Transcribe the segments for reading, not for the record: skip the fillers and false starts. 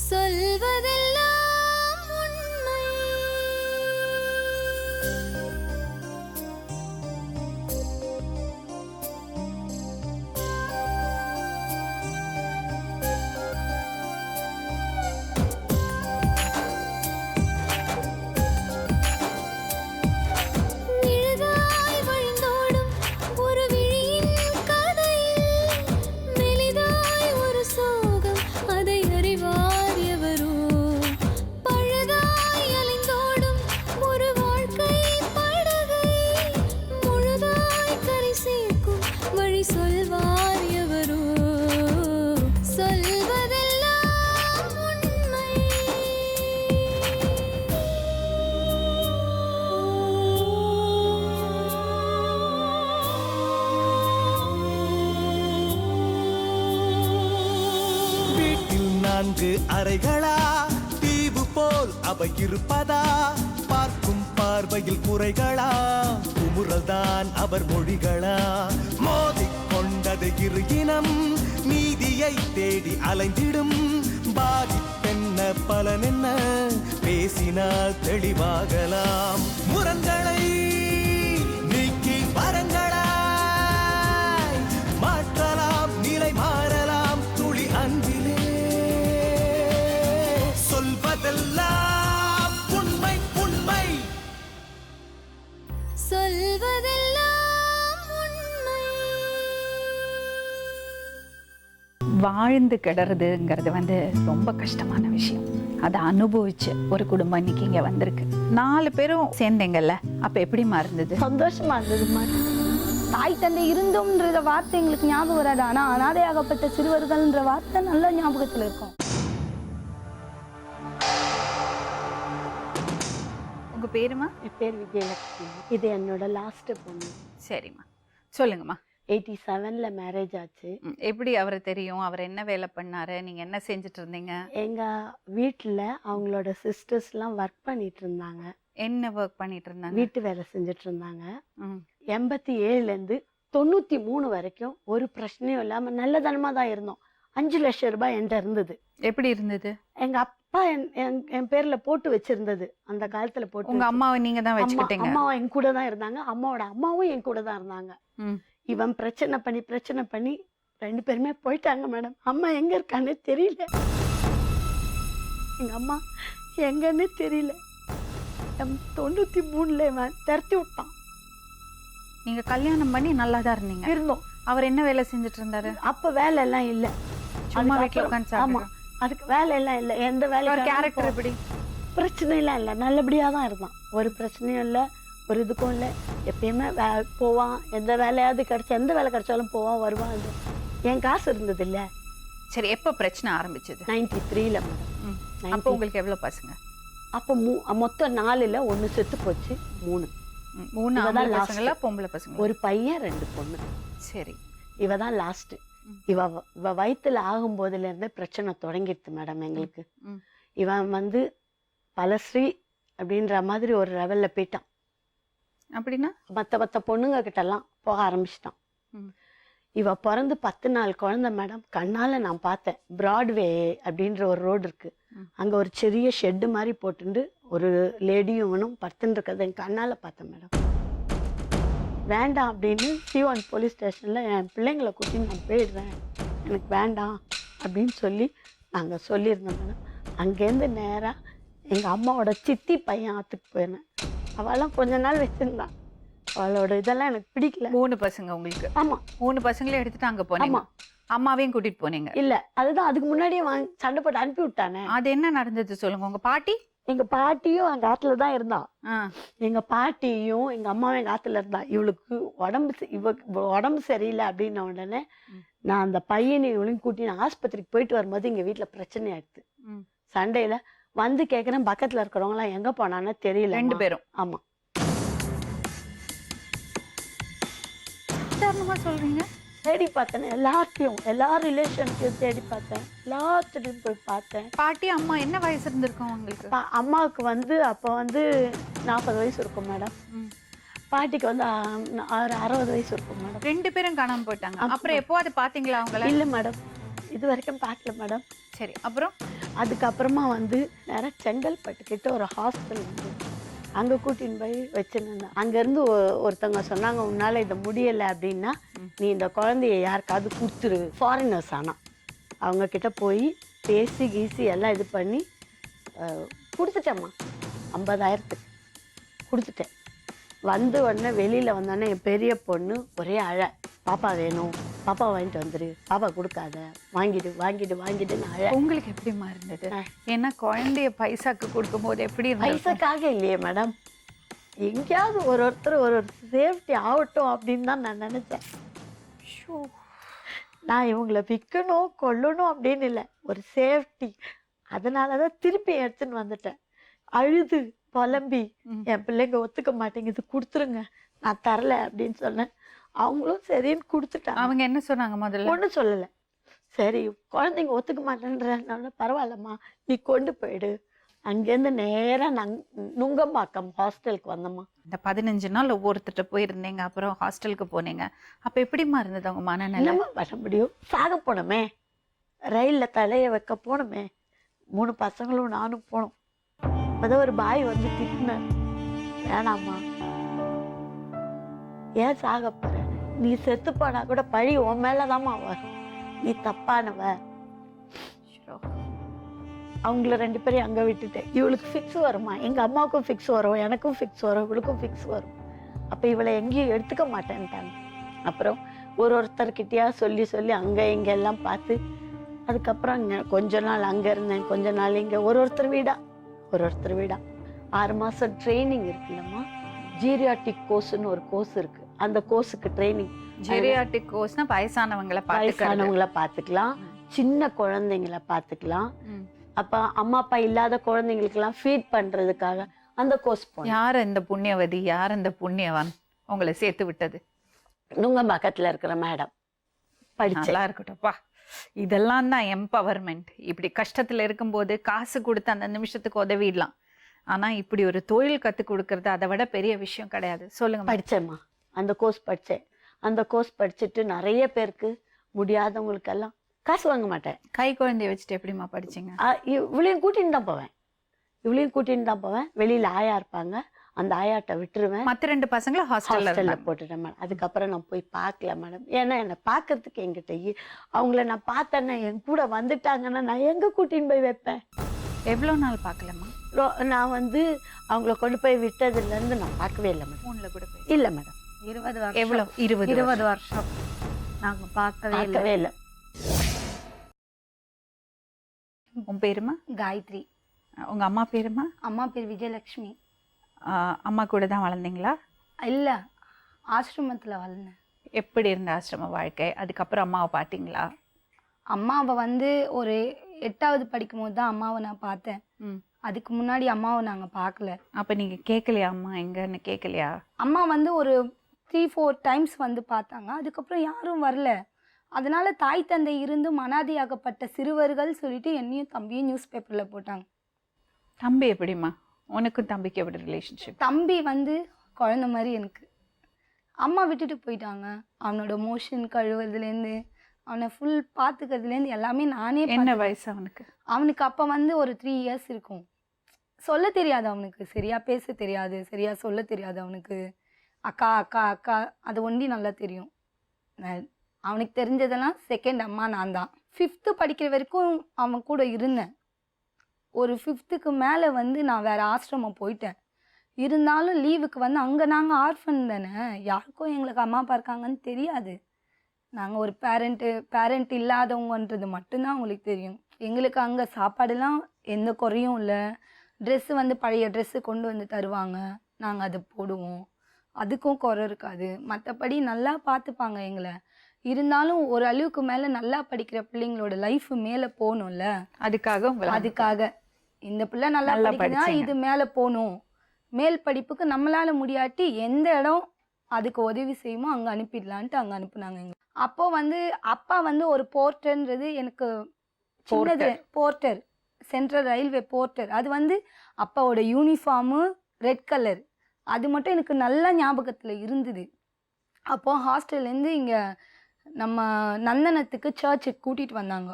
சொல்வதெல்லாம் உண்மை. நிழலாய் வழிந்தோடும் ஒரு விழியின் கதையில் மெலிதாய் ஒரு சோகம், அதை அறிவார் எவரோ. பழுதாய் அலைந்தோடும் ஒரு வாழ்க்கை படகை முழுதாய் கரை சேர்க்கும் வழி சொல்வார் எவரோ. சொல்வதெல்லாம் உண்மை. வீட்டில் 4 அறைகளா, தீவு போல் அவை இருப்பதா? பார்க்கும் பார்வையில் குறைகளா, குமுறல்தான் அவர் மொழிகளா? மோதிக்கொண்டது இரு இனம், நீதியை தேடி அலைந்திடும். பாதிப்பென்ன பலனென்ன, பேசினால் தெளிவாகலாம். முரண்களை நீக்கி வரங்களாய் மாற்றலாம், நிலை மாறலாம் துளி அன்பிலே. சொல்வதெல்லாம் உண்மை உண்மை. சொல்வதெல்லாம் உண்மை. வாழ்ந்து கிடறதுங்கிறது ரொம்ப கஷ்டமான விஷயம். அதை அனுபவிச்சு ஒரு குடும்பம் இன்னைக்கு இங்க வந்திருக்கு. 4 பேரும் சேர்ந்தீங்கல்ல, அப்ப எப்படிமா இருந்தது? சந்தோஷமா இருந்ததுமா. தாய் தந்தை இருந்தோம்ன்ற வார்த்தை எங்களுக்கு ஞாபகம் வராது, ஆனா அனாதையாகப்பட்ட சிறுவர்கள்ன்ற வார்த்தை நல்ல ஞாபகத்துல இருக்கும். உங்க பேருமா? என் பேர் விஜயலட்சுமி. இது என்னோட லாஸ்ட் பொண்ணு. சரிம்மா, சொல்லுங்கம்மா. 87ல மேரேஜ் ஆச்சு. எப்படி அவரை தெரியும்? அவர் என்ன வேலை பண்ணாரு? நீங்க என்ன செஞ்சுட்டு இருந்தீங்க? எங்க வீட்டுல அவங்களோட சிஸ்டர்ஸ்லாம் ஒர்க் பண்ணிட்டு இருந்தாங்க. என்ன ஒர்க் பண்ணிட்டு இருந்தாங்க? வீட்டு வேலை செஞ்சுட்டு இருந்தாங்க. 87லேருந்து 93 வரைக்கும் ஒரு பிரச்சனையும் இல்லாம நல்லதனமா தான் இருந்தோம். 5 லட்சம் ரூபாய் என்கிட்ட இருந்தது. எப்படி இருந்தது? எங்க அப்பா என் பேர்ல போட்டு வச்சிருந்தது. அந்த காலத்துல போட்டு. உங்க அம்மாவை நீங்க தான் வச்சுக்கிட்டீங்க? அம்மாவும் என் கூட தான் இருந்தாங்க, அம்மாவோட அம்மாவும் என் கூட தான் இருந்தாங்க. இவன் பிரச்சனை பண்ணி 2 பேருமே போயிட்டாங்க மேடம். அம்மா எங்க இருக்கான்னு தெரியல. எங்க அம்மா எங்கன்னு தெரியல. 93ல இவன் தரத்தி விட்டான். நீங்க கல்யாணம் பண்ணி நல்லா தான் இருந்தீங்க? இருந்தோம். அவர் என்ன வேலை செஞ்சுட்டு இருந்தாரு? அப்ப வேலை எல்லாம் இல்ல, சும்மா வீட்டுல உட்காந்து. ஆமா, அதுக்கு வேலை எல்லாம் இல்ல. எந்த வேலை கேரக்டர் எப்படி? பிரச்சனை எல்லாம் இல்ல, நல்லபடியா தான் இருந்தான். ஒரு பிரச்சனையும் இல்ல, ஒரு இதுக்கும் இல்லை. எப்பயுமே போவான். எந்த வேலையாவது கிடைச்சா, எந்த வேலை கிடைச்சாலும் போவான் வருவான். என் காசு இருந்தது இல்ல. சரி, எப்ப பிரச்சனை ஆரம்பிச்சது? 93ல மேடம். அப்போ உங்களுக்கு எவ்வளவு பசங்க? அப்போ மொத்தம் 4ல 1 செத்து போச்சு. 3 பசங்களா பொம்பளை பசங்க? ஒரு பையன் 2 பொண்ணு. சரி, இவ தான் லாஸ்ட். இவ வயித்துல ஆகும் போதுல இருந்தே பிரச்சனை தொடங்கிடுது மேடம் எங்களுக்கு. இவன் பலஸ்ரீ அப்படின்ற மாதிரி ஒரு லெவல்ல போயிட்டான். அப்படின்னா மத்த பொண்ணுங்க கிட்ட எல்லாம் போக ஆரம்பிச்சிட்டான். இவ பிறந்து 10 நாள் குழந்தை மேடம். கண்ணால நான் பார்த்தேன். பிராட்வே அப்படின்ற ஒரு ரோடு இருக்கு, அங்க ஒரு சிறிய ஷெட்டு மாதிரி போட்டுண்டு ஒரு லேடியும் இவனும் படுத்துன்னு இருக்கிறத என் கண்ணால பார்த்தேன் மேடம். வேண்டாம் அப்படின்னு C1 போலீஸ் ஸ்டேஷன்ல என் பிள்ளைங்களை கூட்டி நான் போயிடுறேன், எனக்கு வேண்டாம் அப்படின்னு சொல்லி நாங்க சொல்லியிருந்தோம் மேடம். அங்கேருந்து நேரா எங்க அம்மாவோட சித்தி பையன் ஆத்துக்கு போயிருந்தேன். அவெல்லாம் கொஞ்ச நாள் வச்சிருந்தான். அவளோட இதெல்லாம் எனக்கு பிடிக்கல. 3 பசங்க உங்களுக்கு? ஆமா, 3 பசங்களையும் எடுத்துட்டு அங்க போனீங்க? அம்மாவையும் கூட்டிட்டு போனீங்க? இல்ல, அதுதான் அதுக்கு முன்னாடியே சண்டை போட்டு அனுப்பி விட்டானே. அது என்ன நடந்தது சொல்லுங்க. உங்க பாட்டி? எங்க பாட்டியும் எங்க ஆத்துல தான் இருந்தான். எங்க பாட்டியும் எங்க அம்மாவும் எங்க ஆத்துல இருந்தா. இவளுக்கு உடம்பு சரியில்லை அப்படின்ன உடனே நான் அந்த பையனையும் இவளையும் கூட்டி நான் ஆஸ்பத்திரிக்கு போயிட்டு வரும்போது எங்க வீட்டுல பிரச்சனை ஆயிடுது. சண்டையில கேக்குறேன், பக்கத்துல இருக்கிறவங்க எல்லாம் எங்க போனான்னு தெரியல. 2 பேரும்? ஆமா. சொல்றீங்க? தேடி பார்த்தேன் எல்லாத்தையும், எல்லா ரிலேஷன்ஸையும் தேடி பார்த்தேன், எல்லாத்துலையும் போய் பார்த்தேன். பாட்டி அம்மா என்ன வயசு இருந்திருக்கும் உங்களுக்கு? அம்மாவுக்கு அப்போ 40 வயசு இருக்கும் மேடம். பாட்டிக்கு 60 வயசு இருக்கும் மேடம். 2 பேரும் காணாம போயிட்டாங்க. அப்புறம் எப்போ அது பாத்தீங்களா அவங்கள? இல்ல மேடம், இது வரைக்கும் பார்க்கல மேடம். சரி, அப்புறம் அதுக்கப்புறமா வந்து நேராக செங்கல்பட்டு கிட்ட ஒரு ஹாஸ்டல் வந்து அங்கே கூட்டின்னு போய் வச்சுருந்தேன். அங்கேருந்து ஒருத்தவங்க சொன்னாங்க, உன்னால் இதை முடியலை அப்படின்னா நீ இந்த குழந்தைய யாருக்காவது கொடுத்துரு. ஃபாரினர்ஸ் ஆனால் அவங்கக்கிட்ட போய் பேசி கீசி எல்லாம் இது பண்ணி கொடுத்துட்டேம்மா. 50,000 கொடுத்துட்டேன். வந்த உடனே வெளியில் வந்தோடனே என் பெரிய பொண்ணு ஒரே பாப்பா வேணும், பாப்பா வாங்கிட்டு வந்துரு, பாப்பா கொடுக்காத, வாங்கிடு வாங்கிடு வாங்கிடுன்னு உங்களுக்கு எப்படிமா இருந்தது? ஏன்னா குழந்தைய பைசாக்கு கொடுக்கும்போது எப்படி பைசாக்காக இல்லையே மேடம், எங்கேயாவது ஒருத்தர் ஒரு சேஃப்டி ஆகட்டும் அப்படின்னு தான் நான் நினச்சேன். நான் இவங்களை விற்கணும் கொல்லணும் அப்படின்னு இல்லை, ஒரு சேஃப்டி. அதனால தான் திருப்பி எடுத்துன்னு வந்துட்டேன். அழுது புலம்பி என் பிள்ளைங்க ஒத்துக்க மாட்டேங்குது, கொடுத்துருங்க, நான் தரல அப்படின்னு சொன்னேன். அவங்களும் சரின்னு கொடுத்துட்டாங்க. அவங்க என்ன சொன்னாங்க? முதல்ல ஒன்றும் சொல்லலை. சரி குழந்தைங்க ஒத்துக்க மாட்டேன்றதுனால பரவாயில்லம்மா நீ கொண்டு போயிடு. அங்கேருந்து நேராக நுங்கம்பாக்கம் ஹாஸ்டலுக்கு வந்தோம்மா. இந்த 15 நாள் ஒவ்வொருத்தட்ட போயிருந்தீங்க, அப்புறம் ஹாஸ்டலுக்கு போனீங்க. அப்போ எப்படிமா இருந்தது அவங்க மனநிலை? வர முடியும், சாக போனோமே, ரயிலில் தலையை வைக்க போனோமே, 3 பசங்களும் நானும் போனோம். அப்போதான் ஒரு பாய் வந்து திட்டினார், வேணாம்மா ஏன் சாக போற, நீ செத்து போனா கூட பழி உன் மேலதாம்மா வரும், நீ தப்பானவ. அவங்கள 2 பேரையும் அங்கே விட்டுட்டேன். இவளுக்கு ஃபிக்ஸ் வருமா, எங்கள் அம்மாவுக்கும் ஃபிக்ஸ் வரும், எனக்கும் ஃபிக்ஸ் வரும், இவளுக்கும் ஃபிக்ஸ் வரும். அப்போ இவளை எங்கேயும் எடுத்துக்க மாட்டேன்ட்டாங்க. அப்புறம் ஒருத்தர்கிட்டயா சொல்லி சொல்லி அங்கே இங்கே எல்லாம் பார்த்து, அதுக்கப்புறம் இங்கே கொஞ்ச நாள் அங்கே இருந்தேன், கொஞ்ச நாள் இங்கே, ஒருத்தர் வீடா 6 மாதம் ட்ரைனிங் இருக்குல்லம்மா. ஜீரியாட்டிக் கோர்ஸ்னு ஒரு கோர்ஸ் இருக்கு, அந்த கோர்ஸுக்கு ட்ரைனிங். ஜீரியாட்டிக் கோர்ஸ்னா வயசானவங்களை பார்த்துக்கலாம், சின்ன குழந்தைங்களை பார்த்துக்கலாம். அப்போ அம்மா அப்பா இல்லாத குழந்தைங்களுக்கெல்லாம் ஃபீட் பண்ணுறதுக்காக அந்த கோர்ஸ் போனோம். யார் இந்த புண்ணியவதி, யார் இந்த புண்ணியவான் உங்களை சேர்த்து விட்டது? நுங்கம்பாக்கத்தில் இருக்கிற மேடம். நல்லா இருக்கட்டும்ப்பா, இதெல்லாம் தான் எம்பவர்மெண்ட். இப்படி கஷ்டத்தில் இருக்கும்போது காசு கொடுத்து அந்த நிமிஷத்துக்கு உதவிடலாம். ஆனால் இப்படி ஒரு தொழில் கற்றுக் கொடுக்கறது அதை விட பெரிய விஷயம் கிடையாது. சொல்லுங்க. படித்தேம்மா, அந்த கோர்ஸ் படித்தேன். அந்த கோர்ஸ் படிச்சுட்டு நிறைய பேருக்கு முடியாதவங்களுக்கெல்லாம் காசு வாங்க மாட்டேன். கை குழந்தைய வச்சுட்டு எப்படிமா படிச்சிங்க? இவளையும் கூட்டின்னு தான் போவேன். வெளியில் ஆயா இருப்பாங்க, அந்த ஆயாட்ட விட்டுருவேன். மற்ற 2 பசங்களை ஹாஸ்டல்ல போட்டுட்டேன் மேடம். அதுக்கப்புறம் நான் போய் பார்க்கல மேடம். ஏன்னா என்னை பார்க்கறதுக்கு எங்கிட்ட அவங்கள நான் பார்த்தேன்னா என் கூட வந்துட்டாங்கன்னா நான் எங்கே கூட்டின்னு போய் வைப்பேன்? எவ்வளோ நாள் பார்க்கலம்மா? நான் வந்து அவங்கள கொண்டு போய் விட்டதுலேருந்து நான் பார்க்கவே இல்லை மேடம். ஃபோனில் கூட இல்லை மேடம். 20 வருஷம். எவ்வளோ? 20 வருஷம் நாங்கள் பார்க்கவே இல்லை. உன் பேருமா? காயத்ரி. உங்கள் அம்மா பேருமா? அம்மா பேர் விஜயலட்சுமி. அம்மா கூட தான் வளர்ந்தீங்களா? இல்லை, ஆசிரமத்தில் வளர்ந்தேன். எப்படி இருந்த ஆசிரம வாழ்க்கை? அதுக்கப்புறம் அம்மாவை பார்த்தீங்களா? அம்மாவை வந்து ஒரு 8வது படிக்கும் போது தான் அம்மாவை நான் பார்த்தேன். அதுக்கு முன்னாடி அம்மாவை நாங்கள் பார்க்கல. அப்போ நீங்கள் கேட்கலையா அம்மா எங்கன்னு கேட்கலையா? அம்மா வந்து ஒரு 3-4 டைம்ஸ் வந்து பார்த்தாங்க, அதுக்கப்புறம் யாரும் வரல. அதனால தாய் தந்தை இருந்தும் அனாதையாகப்பட்ட சிறுவர்கள் சொல்லிட்டு என்னையும் தம்பியும் நியூஸ் பேப்பரில் போட்டாங்க. தம்பி எப்படிம்மா? உனக்கும் தம்பிக்கு எப்படி ரிலேஷன்ஷிப்? தம்பி வந்து குழந்த மாதிரி எனக்கு. அம்மா விட்டுட்டு போயிட்டாங்க. அவனோட மோஷன் கழுவுறதுலேருந்து அவனை ஃபுல் பார்த்துக்கிறதுலேருந்து எல்லாமே நானே. என்ன வயசு அவனுக்கு? அவனுக்கு அப்போ வந்து ஒரு 3 இயர்ஸ் இருக்கும். சொல்ல தெரியாது அவனுக்கு, சரியா பேச தெரியாது, சரியா சொல்ல தெரியாது அவனுக்கு. அக்கா அக்கா அக்கா அது ஒண்டி நல்லா தெரியும். அவனுக்கு தெரிஞ்சதெல்லாம் செகண்ட் அம்மா நான் தான். 5th படிக்கிற வரைக்கும் அவன் கூட இருந்தேன். ஒரு 5th மேலே வந்து நான் வேறு ஆசிரமம் போயிட்டேன். இருந்தாலும் லீவுக்கு வந்து அங்கே நாங்கள் ஆர்ஃபன் தானே, யாருக்கும் எங்களுக்கு அம்மா அப்பா இருக்காங்கன்னு தெரியாது. நாங்கள் ஒரு பேரண்ட் இல்லாதவங்கன்றது மட்டும்தான் அவங்களுக்கு தெரியும். எங்களுக்கு அங்கே சாப்பாடுலாம் எந்த குறையும் இல்லை. ட்ரெஸ்ஸு வந்து பழைய ட்ரெஸ்ஸு கொண்டு வந்து தருவாங்க, நாங்கள் அதை போடுவோம், அதுக்கும் குறை இருக்காது. மற்றபடி நல்லா பார்த்துப்பாங்க எங்களை. இருந்தாலும் ஒரு அளவுக்கு மேலே நல்லா படிக்கிற பிள்ளைங்களோட லைஃப் மேலே போகணும்ல, அதுக்காக இந்த பிள்ளை நல்லா படிக்கிறா இது மேலே போகணும், மேல் படிப்புக்கு நம்மளால் முடியாட்டி எந்த இடம் அதுக்கு உதவி செய்யுமோ அங்கே அனுப்பிடலான்ட்டு அங்கே அனுப்புனாங்க. அப்போ வந்து அப்பா வந்து ஒரு போர்ட்டர்ன்றது எனக்கு சின்னது, போர்ட்டர், சென்ட்ரல் ரயில்வே போர்ட்டர். அது வந்து அப்பாவோட யூனிஃபார்மு ரெட் கலர், அது மட்டும் எனக்கு நல்லா ஞாபகத்தில் இருந்தது. அப்போது ஹாஸ்டல்லேருந்து இங்கே நம்ம நந்தனத்துக்கு சர்ச்சுக்கு கூட்டிகிட்டு வந்தாங்க.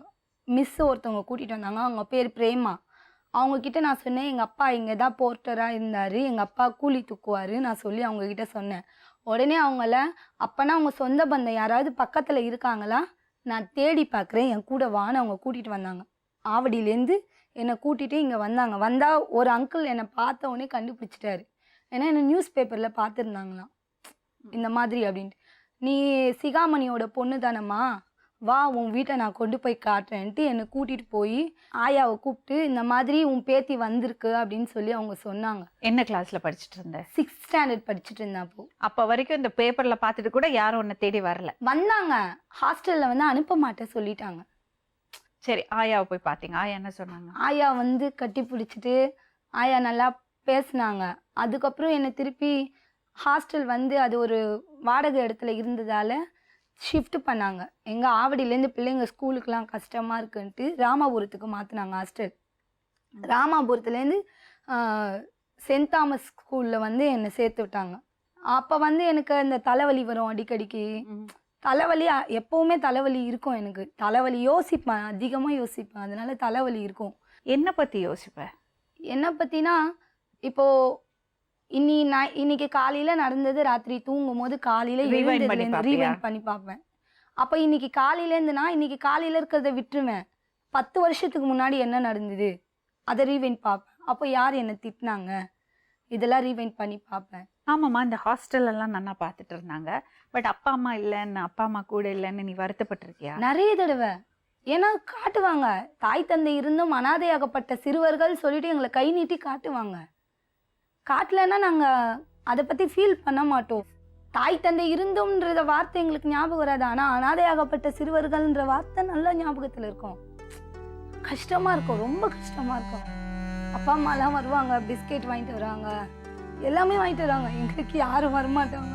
மிஸ் ஒருத்தவங்க கூட்டிகிட்டு வந்தாங்க. அவங்க பேர் பிரேமா. அவங்கக்கிட்ட நான் சொன்னேன், எங்கள் அப்பா இங்கே தான் போர்ட்டராக இருந்தார், எங்கள் அப்பா கூலி தூக்குவார் நான் சொல்லி அவங்கக்கிட்ட சொன்னேன். உடனே அவங்கள, அப்போனா அவங்க சொந்த பந்தம் யாராவது பக்கத்தில் இருக்காங்களா, நான் தேடி பார்க்குறேன், என் கூட வான்னு அவங்க கூட்டிகிட்டு வந்தாங்க. ஆவடியிலேருந்து என்னை கூட்டிகிட்டு இங்கே வந்தாங்க. வந்தால் ஒரு அங்கிள் என்னை பார்த்த உடனே கண்டுபிடிச்சிட்டாரு. ஏன்னா என்னை நியூஸ் பேப்பரில் பார்த்துருந்தாங்களாம் இந்த மாதிரி அப்படின்ட்டு. நீ சிகாமணியோட பொண்ணு தானம்மா, வா உன் வீட்டை நான் கொண்டு போய் காட்டுறேன்ட்டு என்னை கூட்டிகிட்டு போய் ஆயாவை கூப்பிட்டு இந்த மாதிரி உன் பேத்தி வந்திருக்கு அப்படின்னு சொல்லி அவங்க சொன்னாங்க. என்ன கிளாஸ்ல படிச்சுட்டு இருந்த? 6th ஸ்டாண்டர்ட் படிச்சுட்டு இருந்தேன். அப்ப வரைக்கும் இந்த பேப்பர்ல பார்த்துட்டு கூட யாரும் உன்னை தேடி வரல? வந்தாங்க, ஹாஸ்டலில் வந்து அனுப்ப மாட்டேன் சொல்லிட்டாங்க. சரி, ஆயாவை போய் பார்த்தீங்க, ஆயா என்ன சொன்னாங்க? ஆயா வந்து கட்டி பிடிச்சிட்டு ஆயா நல்லா பேசினாங்க. அதுக்கப்புறம் என்னை திருப்பி ஹாஸ்டல் வந்து அது ஒரு வாடகை இடத்துல இருந்ததால் ஷிஃப்ட் பண்ணாங்க. எங்கள் ஆவடியிலேருந்து பிள்ளைங்க ஸ்கூலுக்கெலாம் கஷ்டமாக இருக்குன்ட்டு ராமாபுரத்துக்கு மாற்றினாங்க ஹாஸ்டல். ராமாபுரத்துலேருந்து சென்ட் தாமஸ் ஸ்கூலில் வந்து என்னை சேர்த்து விட்டாங்க. அப்போ வந்து எனக்கு அந்த தலைவலி வரும் அடிக்கடிக்கு. தலைவலி எப்போவுமே தலைவலி இருக்கும் எனக்கு. தலைவலி யோசிப்பேன், அதிகமாக யோசிப்பேன், அதனால தலைவலி இருக்கும். என்ன பற்றி யோசிப்பேன்? என்ன பற்றினா, இப்போது இன்னைக்கு காலையில் நடந்தது ராத்திரி தூங்கும் போது காலையில் ரீவைண்ட் பண்ணி பார்ப்பேன். அப்போ இன்னைக்கு காலையிலேருந்துனா இன்னைக்கு காலையில் இருக்கிறத விட்டுருவேன். 10 வருஷத்துக்கு முன்னாடி என்ன நடந்தது அதை ரீவைண்ட் பார்ப்பேன். அப்போ யார் என்னை திட்டினாங்க இதெல்லாம் ரீவைண்ட் பண்ணி பார்ப்பேன். ஆமாம்மா, இந்த ஹாஸ்டல்லாம் நல்லா பார்த்துட்டு இருந்தாங்க, பட் அப்பா அம்மா இல்லைன்னு, அப்பா அம்மா கூட இல்லைன்னு நீ வருத்தப்பட்டிருக்கியா? நிறைய தடவை. ஏன்னா காட்டுவாங்க, தாய் தந்தை இருந்தும் அனாதையாகப்பட்ட சிறுவர்கள் சொல்லிட்டு எங்களை கை நீட்டி காட்டுவாங்க. காட்டலைன்னா நாங்கள் அதை பற்றி ஃபீல் பண்ண மாட்டோம். தாய் தந்தை இருந்தும்ன்ற வார்த்தை எங்களுக்கு ஞாபகம் வராது, ஆனால் அனாதையாகப்பட்ட சிறுவர்கள்ன்ற வார்த்தை நல்லா ஞாபகத்தில் இருக்கும். கஷ்டமாக இருக்கும், ரொம்ப கஷ்டமாக இருக்கும். அப்பா அம்மாலாம் வருவாங்க, பிஸ்கெட் வாங்கிட்டு வராங்க, எல்லாமே வாங்கிட்டு வராங்க. எங்களுக்கு யாரும் வரமாட்டாங்க.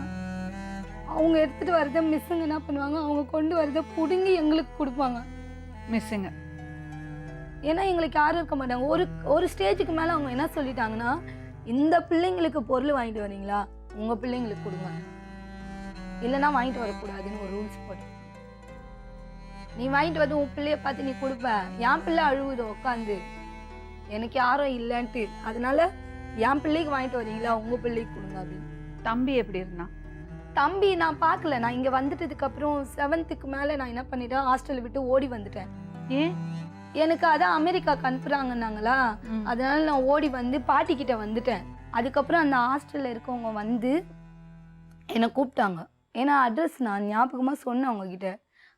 அவங்க எடுத்துகிட்டு வரதை மிஸ்ஸுங்க என்ன பண்ணுவாங்க, அவங்க கொண்டு வரதை பிடுங்கி எங்களுக்கு கொடுப்பாங்க மிஸ்ஸுங்க. ஏன்னா எங்களுக்கு யாரும் இருக்க மாட்டாங்க. ஒரு ஸ்டேஜுக்கு மேலே அவங்க என்ன சொல்லிட்டாங்கன்னா, இந்த பிள்ளைங்களுக்கு பொருள் வாங்கிட்டு வரீங்களா, உங்கள் பிள்ளைங்களுக்கு கொடுங்க, இல்லைன்னா வாங்கிட்டு வரக்கூடாதுன்னு ஒரு ரூல்ஸ் போட்டு. நீ வாங்கிட்டு வந்து உன் பிள்ளைய பார்த்து நீ கொடுப்ப, என் பிள்ளை அழுவுது உட்காந்து, எனக்கு யாரும் இல்லைன்ட்டு, அதனால என் பிள்ளைக்கு வாங்கிட்டு வரீங்களா, உங்கள் பிள்ளைக்கு கொடுங்க அப்படின்னு. தம்பி எப்படி இருந்தான்? தம்பி நான் பார்க்கல. நான் இங்கே வந்துட்டதுக்கு அப்புறம் 7th மேலே நான் என்ன பண்ணிட்டேன், ஹாஸ்டலை விட்டு ஓடி வந்துட்டேன். ஏன்? எனக்கு அதான் அமெரிக்காவுக்கு அனுப்புகிறாங்கன்னாங்களா, அதனால நான் ஓடி வந்து பாட்டிக்கிட்ட வந்துட்டேன். அதுக்கப்புறம் அந்த ஹாஸ்டலில் இருக்கவங்க வந்து என்னை கூப்பிட்டாங்க. ஏன்னா அட்ரஸ் நான் ஞாபகமாக சொன்னேன் அவங்கக்கிட்ட.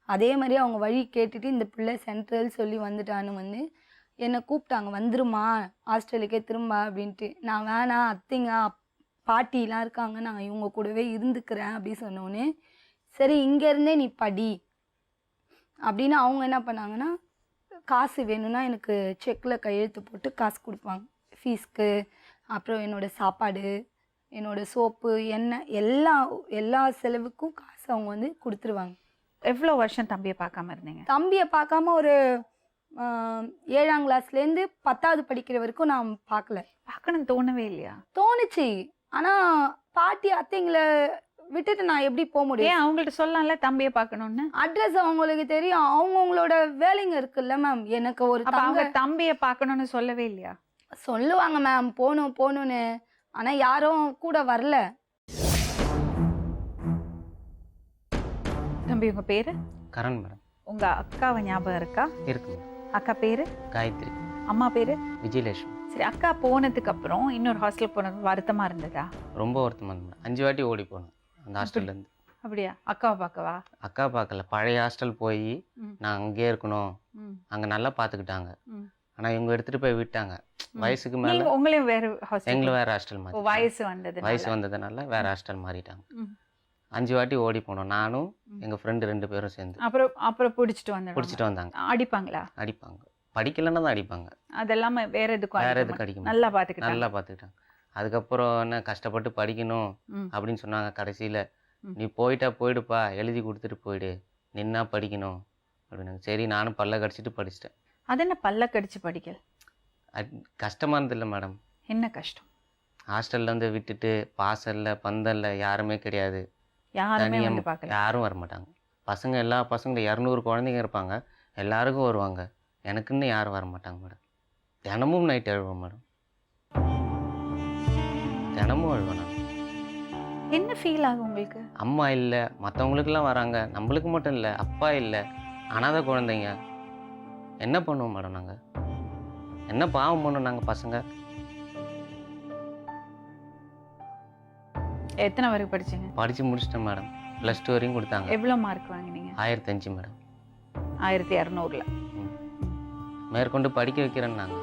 அதே மாதிரி அவங்க வழி கேட்டுட்டு இந்த பிள்ளை சென்ட்ரல் சொல்லி வந்துட்டான்னு வந்து என்னை கூப்பிட்டாங்க, வந்துருமா ஹாஸ்டலுக்கே திரும்ப அப்படின்ட்டு. நான் வேணாம், அத்தைங்க பாட்டிலாம் இருக்காங்க, நான் இவங்க கூடவே இருந்துக்கிறேன் அப்படி சொன்னோன்னே, சரி இங்கேருந்தே நீ படி அப்படின்னு அவங்க என்ன பண்ணாங்கன்னா, காசு வேணும்னா எனக்கு செக்கில் கையெழுத்து போட்டு காசு கொடுப்பாங்க ஃபீஸ்க்கு. அப்புறம் என்னோடய சாப்பாடு, என்னோடய சோப்பு, எண்ணெய், எல்லா செலவுக்கும் காசு அவங்க வந்து கொடுத்துருவாங்க. எவ்வளோ வருஷம் தம்பியை பார்க்காம இருந்தீங்க? தம்பியை பார்க்காம ஒரு 7ஆம் கிளாஸ்லேருந்து 10வது படிக்கிற வரைக்கும் நான் பார்க்கல. பார்க்கணும்னு தோணவே இல்லையா? தோணுச்சு, ஆனால் பாட்டி அத்தைங்களை விட்டுட்டு நான் எப்படி போக முடியும்? ஏன் அவங்கள்ட்ட சொல்லலாம்ல தம்பியை பார்க்கணும்னு? அட்ரஸ் அவங்களுக்கு தெரியும், அவங்களோட வேலைங்க இருக்குல்ல மேம். எனக்கு ஒரு தம்பியை பார்க்கணும்னு சொல்லவே இல்லையா? சொல்லுவாங்க மேம், போகணும்னு, ஆனால் யாரும் கூட வரல. தம்பி உங்க பேரு? கரண் மேடம். உங்க அக்காவை ஞாபகம் இருக்கா? இருக்கு. அக்கா பேரு? காயத்ரி. அம்மா பேரு? விஜயலட்சுமி. சரி, அக்கா போனதுக்கு அப்புறம் இன்னொரு ஹாஸ்டல் போனது வருத்தமா இருந்ததா? ரொம்ப வருத்தமாக இருந்தது. 5 வாட்டி ஓடி போனேன் அந்த ஹாஸ்டல்லேருந்து. அப்படியா? அக்காவை பார்க்கவா? அக்கா பார்க்கல, பழைய ஹாஸ்டல் போய் நான் அங்கேயே இருக்கணும், அங்கே நல்லா பார்த்துக்கிட்டாங்க. ஆனால் இவங்க எடுத்துகிட்டு போய் விட்டாங்க. வயசுக்கு மேலே உங்களையும் வேறு ஹாஸ்டல், எங்களும் வேறு ஹாஸ்டல் மாறி, வயசு வந்ததுனால வேறு ஹாஸ்டல் மாறிட்டாங்க. 5 வாட்டி ஓடி போனோம், நானும் எங்கள் ஃப்ரெண்டு 2 பேரும் சேர்ந்து. அப்புறம் பிடிச்சிட்டு வந்தாங்க. அடிப்பாங்களா? அடிப்பாங்க, படிக்கலன்னா தான் அடிப்பாங்க. அதெல்லாம் வேற எதுக்கும் அடிக்க நல்லா பார்த்துக்கிட்டாங்க. அதுக்கப்புறம் என்ன கஷ்டப்பட்டு படிக்கணும் அப்படின்னு சொன்னாங்க. கடைசியில் நீ போயிடுப்பா, எழுதி கொடுத்துட்டு போயிடு, நின்னா படிக்கணும் அப்படின்னாங்க. சரி, நானும் பல்ல கடிச்சிட்டு படிச்சிட்டேன். அது என்ன பல்ல கடிச்சு படிக்கல்? கஷ்டமாக இருந்தில்ல மேடம். என்ன கஷ்டம்? ஹாஸ்டலில் வந்து விட்டுட்டு வாசல்ல பந்தல்ல யாருமே கிடையாது, யாரும் வரமாட்டாங்க. பசங்க எல்லா பசங்களும் 200 குழந்தைங்க இருப்பாங்க, எல்லாருக்கும் வருவாங்க. எனக்குன்னு யாரும் வர மாட்டாங்க மேடம். தினமும் நைட் அழுவேன் மேடம். தினமும் அழுவேன் நான். என்ன ஃபீல் ஆகும் உங்களுக்கு? அம்மா இல்லை, மற்றவங்களுக்கெல்லாம் வராங்க, நம்மளுக்கு மட்டும் இல்லை. அப்பா இல்லை, அனாதை குழந்தைங்க. என்ன பண்ணுவோம் மேடம் நாங்கள்? என்ன பாவம் பண்ணோம் நாங்கள் பசங்க? எத்தனை வரைக்கும் படிச்சீங்க? படித்து முடிச்சிட்டேன் மேடம். +2 வரையும் கொடுத்தாங்க. எவ்வளோ மார்க் வாங்கினீங்க? 1005 மேடம். 1200ல. மேற்கொண்டு படிக்க வைக்கிறேன்னாங்க.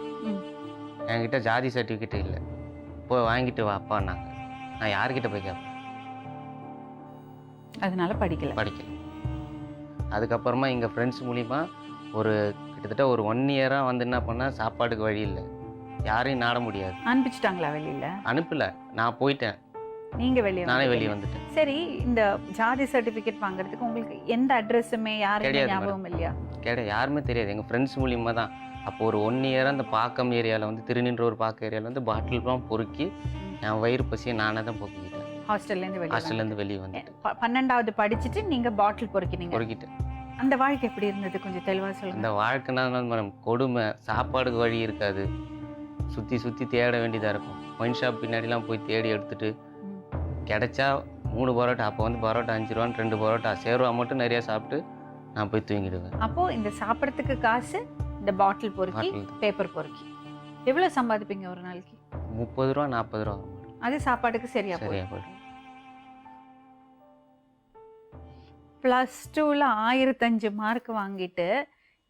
என்கிட்ட ஜாதி சர்டிஃபிகேட் இல்லை, போய் வாங்கிட்டு வாப்பான்னாங்க. நான் யார்கிட்ட போய் கேட்பேன்? அதனால படிக்கல. அதுக்கப்புறமா எங்கள் ஃப்ரெண்ட்ஸ் மூலிமா கிட்டத்தட்ட ஒரு 1 இயராக வந்து என்ன பண்ணால் சாப்பாட்டுக்கு வழி இல்லை, யாரையும் நாட முடியாது. அனுப்பிச்சிட்டாங்களா வெளியில? அனுப்பல, நான் போயிட்டேன். நீங்க வெளியே? நானே வெளியே வந்துட்டேன். சரி, இந்த ஜாதி சர்டிஃபிகேட் வாங்குறதுக்கு உங்களுக்கு எந்த அட்ரஸுமே யாருமே கிடையாது ஞாபகம் இல்லையா? கிடையாது, யாருமே தெரியாது. எங்கள் ஃப்ரெண்ட்ஸ் மூலிமா தான். அப்போ ஒரு 1 இயராக அந்த பாக்கம் ஏரியாவில் வந்து திருநின்ற பாக்கம் ஏரியாவில் வந்து பாட்டில்லாம் பொறுக்கி என் வயிறு பசியை நானே தான் போக்கிக்கிட்டேன். ஹாஸ்டல்லேருந்து வெளியே வந்துட்டேன். 12வது படிச்சுட்டு நீங்க பாட்டில் பொறுக்கிட்டேன். அந்த வாழ்க்கை எப்படி இருந்தது கொஞ்சம் தெளிவா சொல்லுங்க. அந்த வாழ்க்கைனா மேடம் கொடுமை. சாப்பாடுக்கு வழி இருக்காது, சுற்றி தேட வேண்டியதாக இருக்கும். ஒயின் ஷாப் பின்னாடிலாம் போய் தேடி எடுத்துட்டு கிடைச்சா 3 பரோட்டா, அப்போ வந்து பரோட்டா 5 ரூபான்னு 2 பரோட்டா, சேர்வா மட்டும் நிறையா சாப்பிட்டு நான் போய் தூங்கிடுவேன். அப்போ இந்த சாப்பிட்றதுக்கு காசு, இந்த பாட்டில் பொறுக்கி, பேப்பர் பொறுக்கி எவ்வளவு சம்பாதிப்பீங்க ஒரு நாளைக்கு? 30 ரூபா 40 ரூபா. அது சாப்பாட்டுக்கு சரியா போயிடும். +2ல 1005 மார்க் வாங்கிட்டு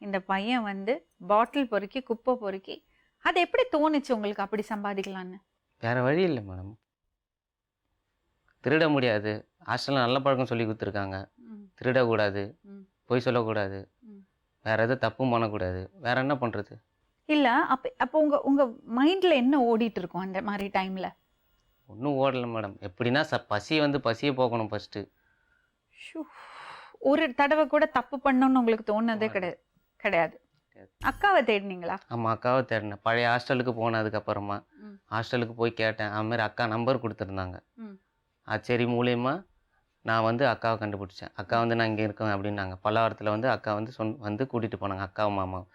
இந்த பையன் வந்து பாட்டில் பொறுக்கி, குப்பை பொறுக்கி, அது எப்படி தோணுச்சு உங்களுக்கு அப்படி சம்பாதிக்கலான்னு? வேற வழி இல்லை மேடம். திருட முடியாது. ஹாஸ்டலில் நல்ல பழக்கம் சொல்லி கொடுத்துருக்காங்க. திருடக்கூடாது, பொய் சொல்லக்கூடாது, வேற எதுவும் தப்பும் பண்ணக்கூடாது. வேற என்ன பண்ணுறது? இல்லை, அப்போ உங்க மைண்டில் என்ன ஓடிட்டு இருக்கும் அந்த மாதிரி டைமில்? ஒன்றும் ஓடலை மேடம். எப்படின்னா பசியை போக்கணும் ஃபஸ்ட்டு. ஒரு தடவை கூட தப்பு பண்ணணும்னு உங்களுக்கு தோணுனதே கிடையாது. அக்காவை தேடினீங்களா? ஆமாம், அக்காவை தேடினேன். பழைய ஹாஸ்டலுக்கு போனதுக்கப்புறமா ஹாஸ்டலுக்கு போய் கேட்டேன். அதுமாதிரி அக்கா நம்பர் கொடுத்துருந்தாங்க. சரி மூலியமாக நான் வந்து அக்காவை கண்டுபிடிச்சேன். அக்கா வந்து நான் இங்கே இருக்கேன் அப்படின்னாங்க. பல்லாவரத்தில் வந்து அக்கா வந்து வந்து கூட்டிகிட்டு போனாங்க, அக்காவும் மாமாவும்.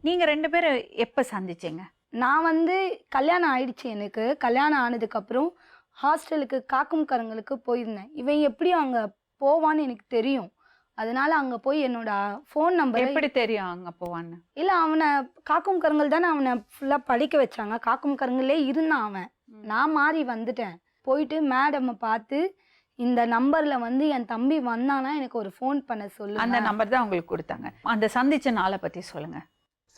நீங்கள் 2 பேரும் எப்போ சந்திச்சிங்க? நான் வந்து கல்யாணம் ஆயிடுச்சு. எனக்கு கல்யாணம் ஆனதுக்கப்புறம் ஹாஸ்டலுக்கு காக்கும்காரங்களுக்கு போயிருந்தேன். இவன் எப்படி அங்கே போவான்னு எனக்கு தெரியும். அதனால அங்கே போய் என்னோட ஃபோன் நம்பர். எப்படி தெரியும் அங்கே போவான்னு? இல்லை, அவனை காக்கும்காரங்கள் தானே அவனை ஃபுல்லாக படிக்க வச்சாங்க. காக்கும்காரங்களே இருந்தான் அவன். நான் மாறி வந்துட்டேன். போயிட்டு மேடமை பார்த்து இந்த நம்பரில் வந்து என் தம்பி வந்தானா எனக்கு ஒரு ஃபோன் பண்ண சொல்லு. அந்த நம்பர் தான் உங்களுக்கு கொடுத்தாங்க. அந்த சந்திச்ச நாளை பற்றி சொல்லுங்கள்.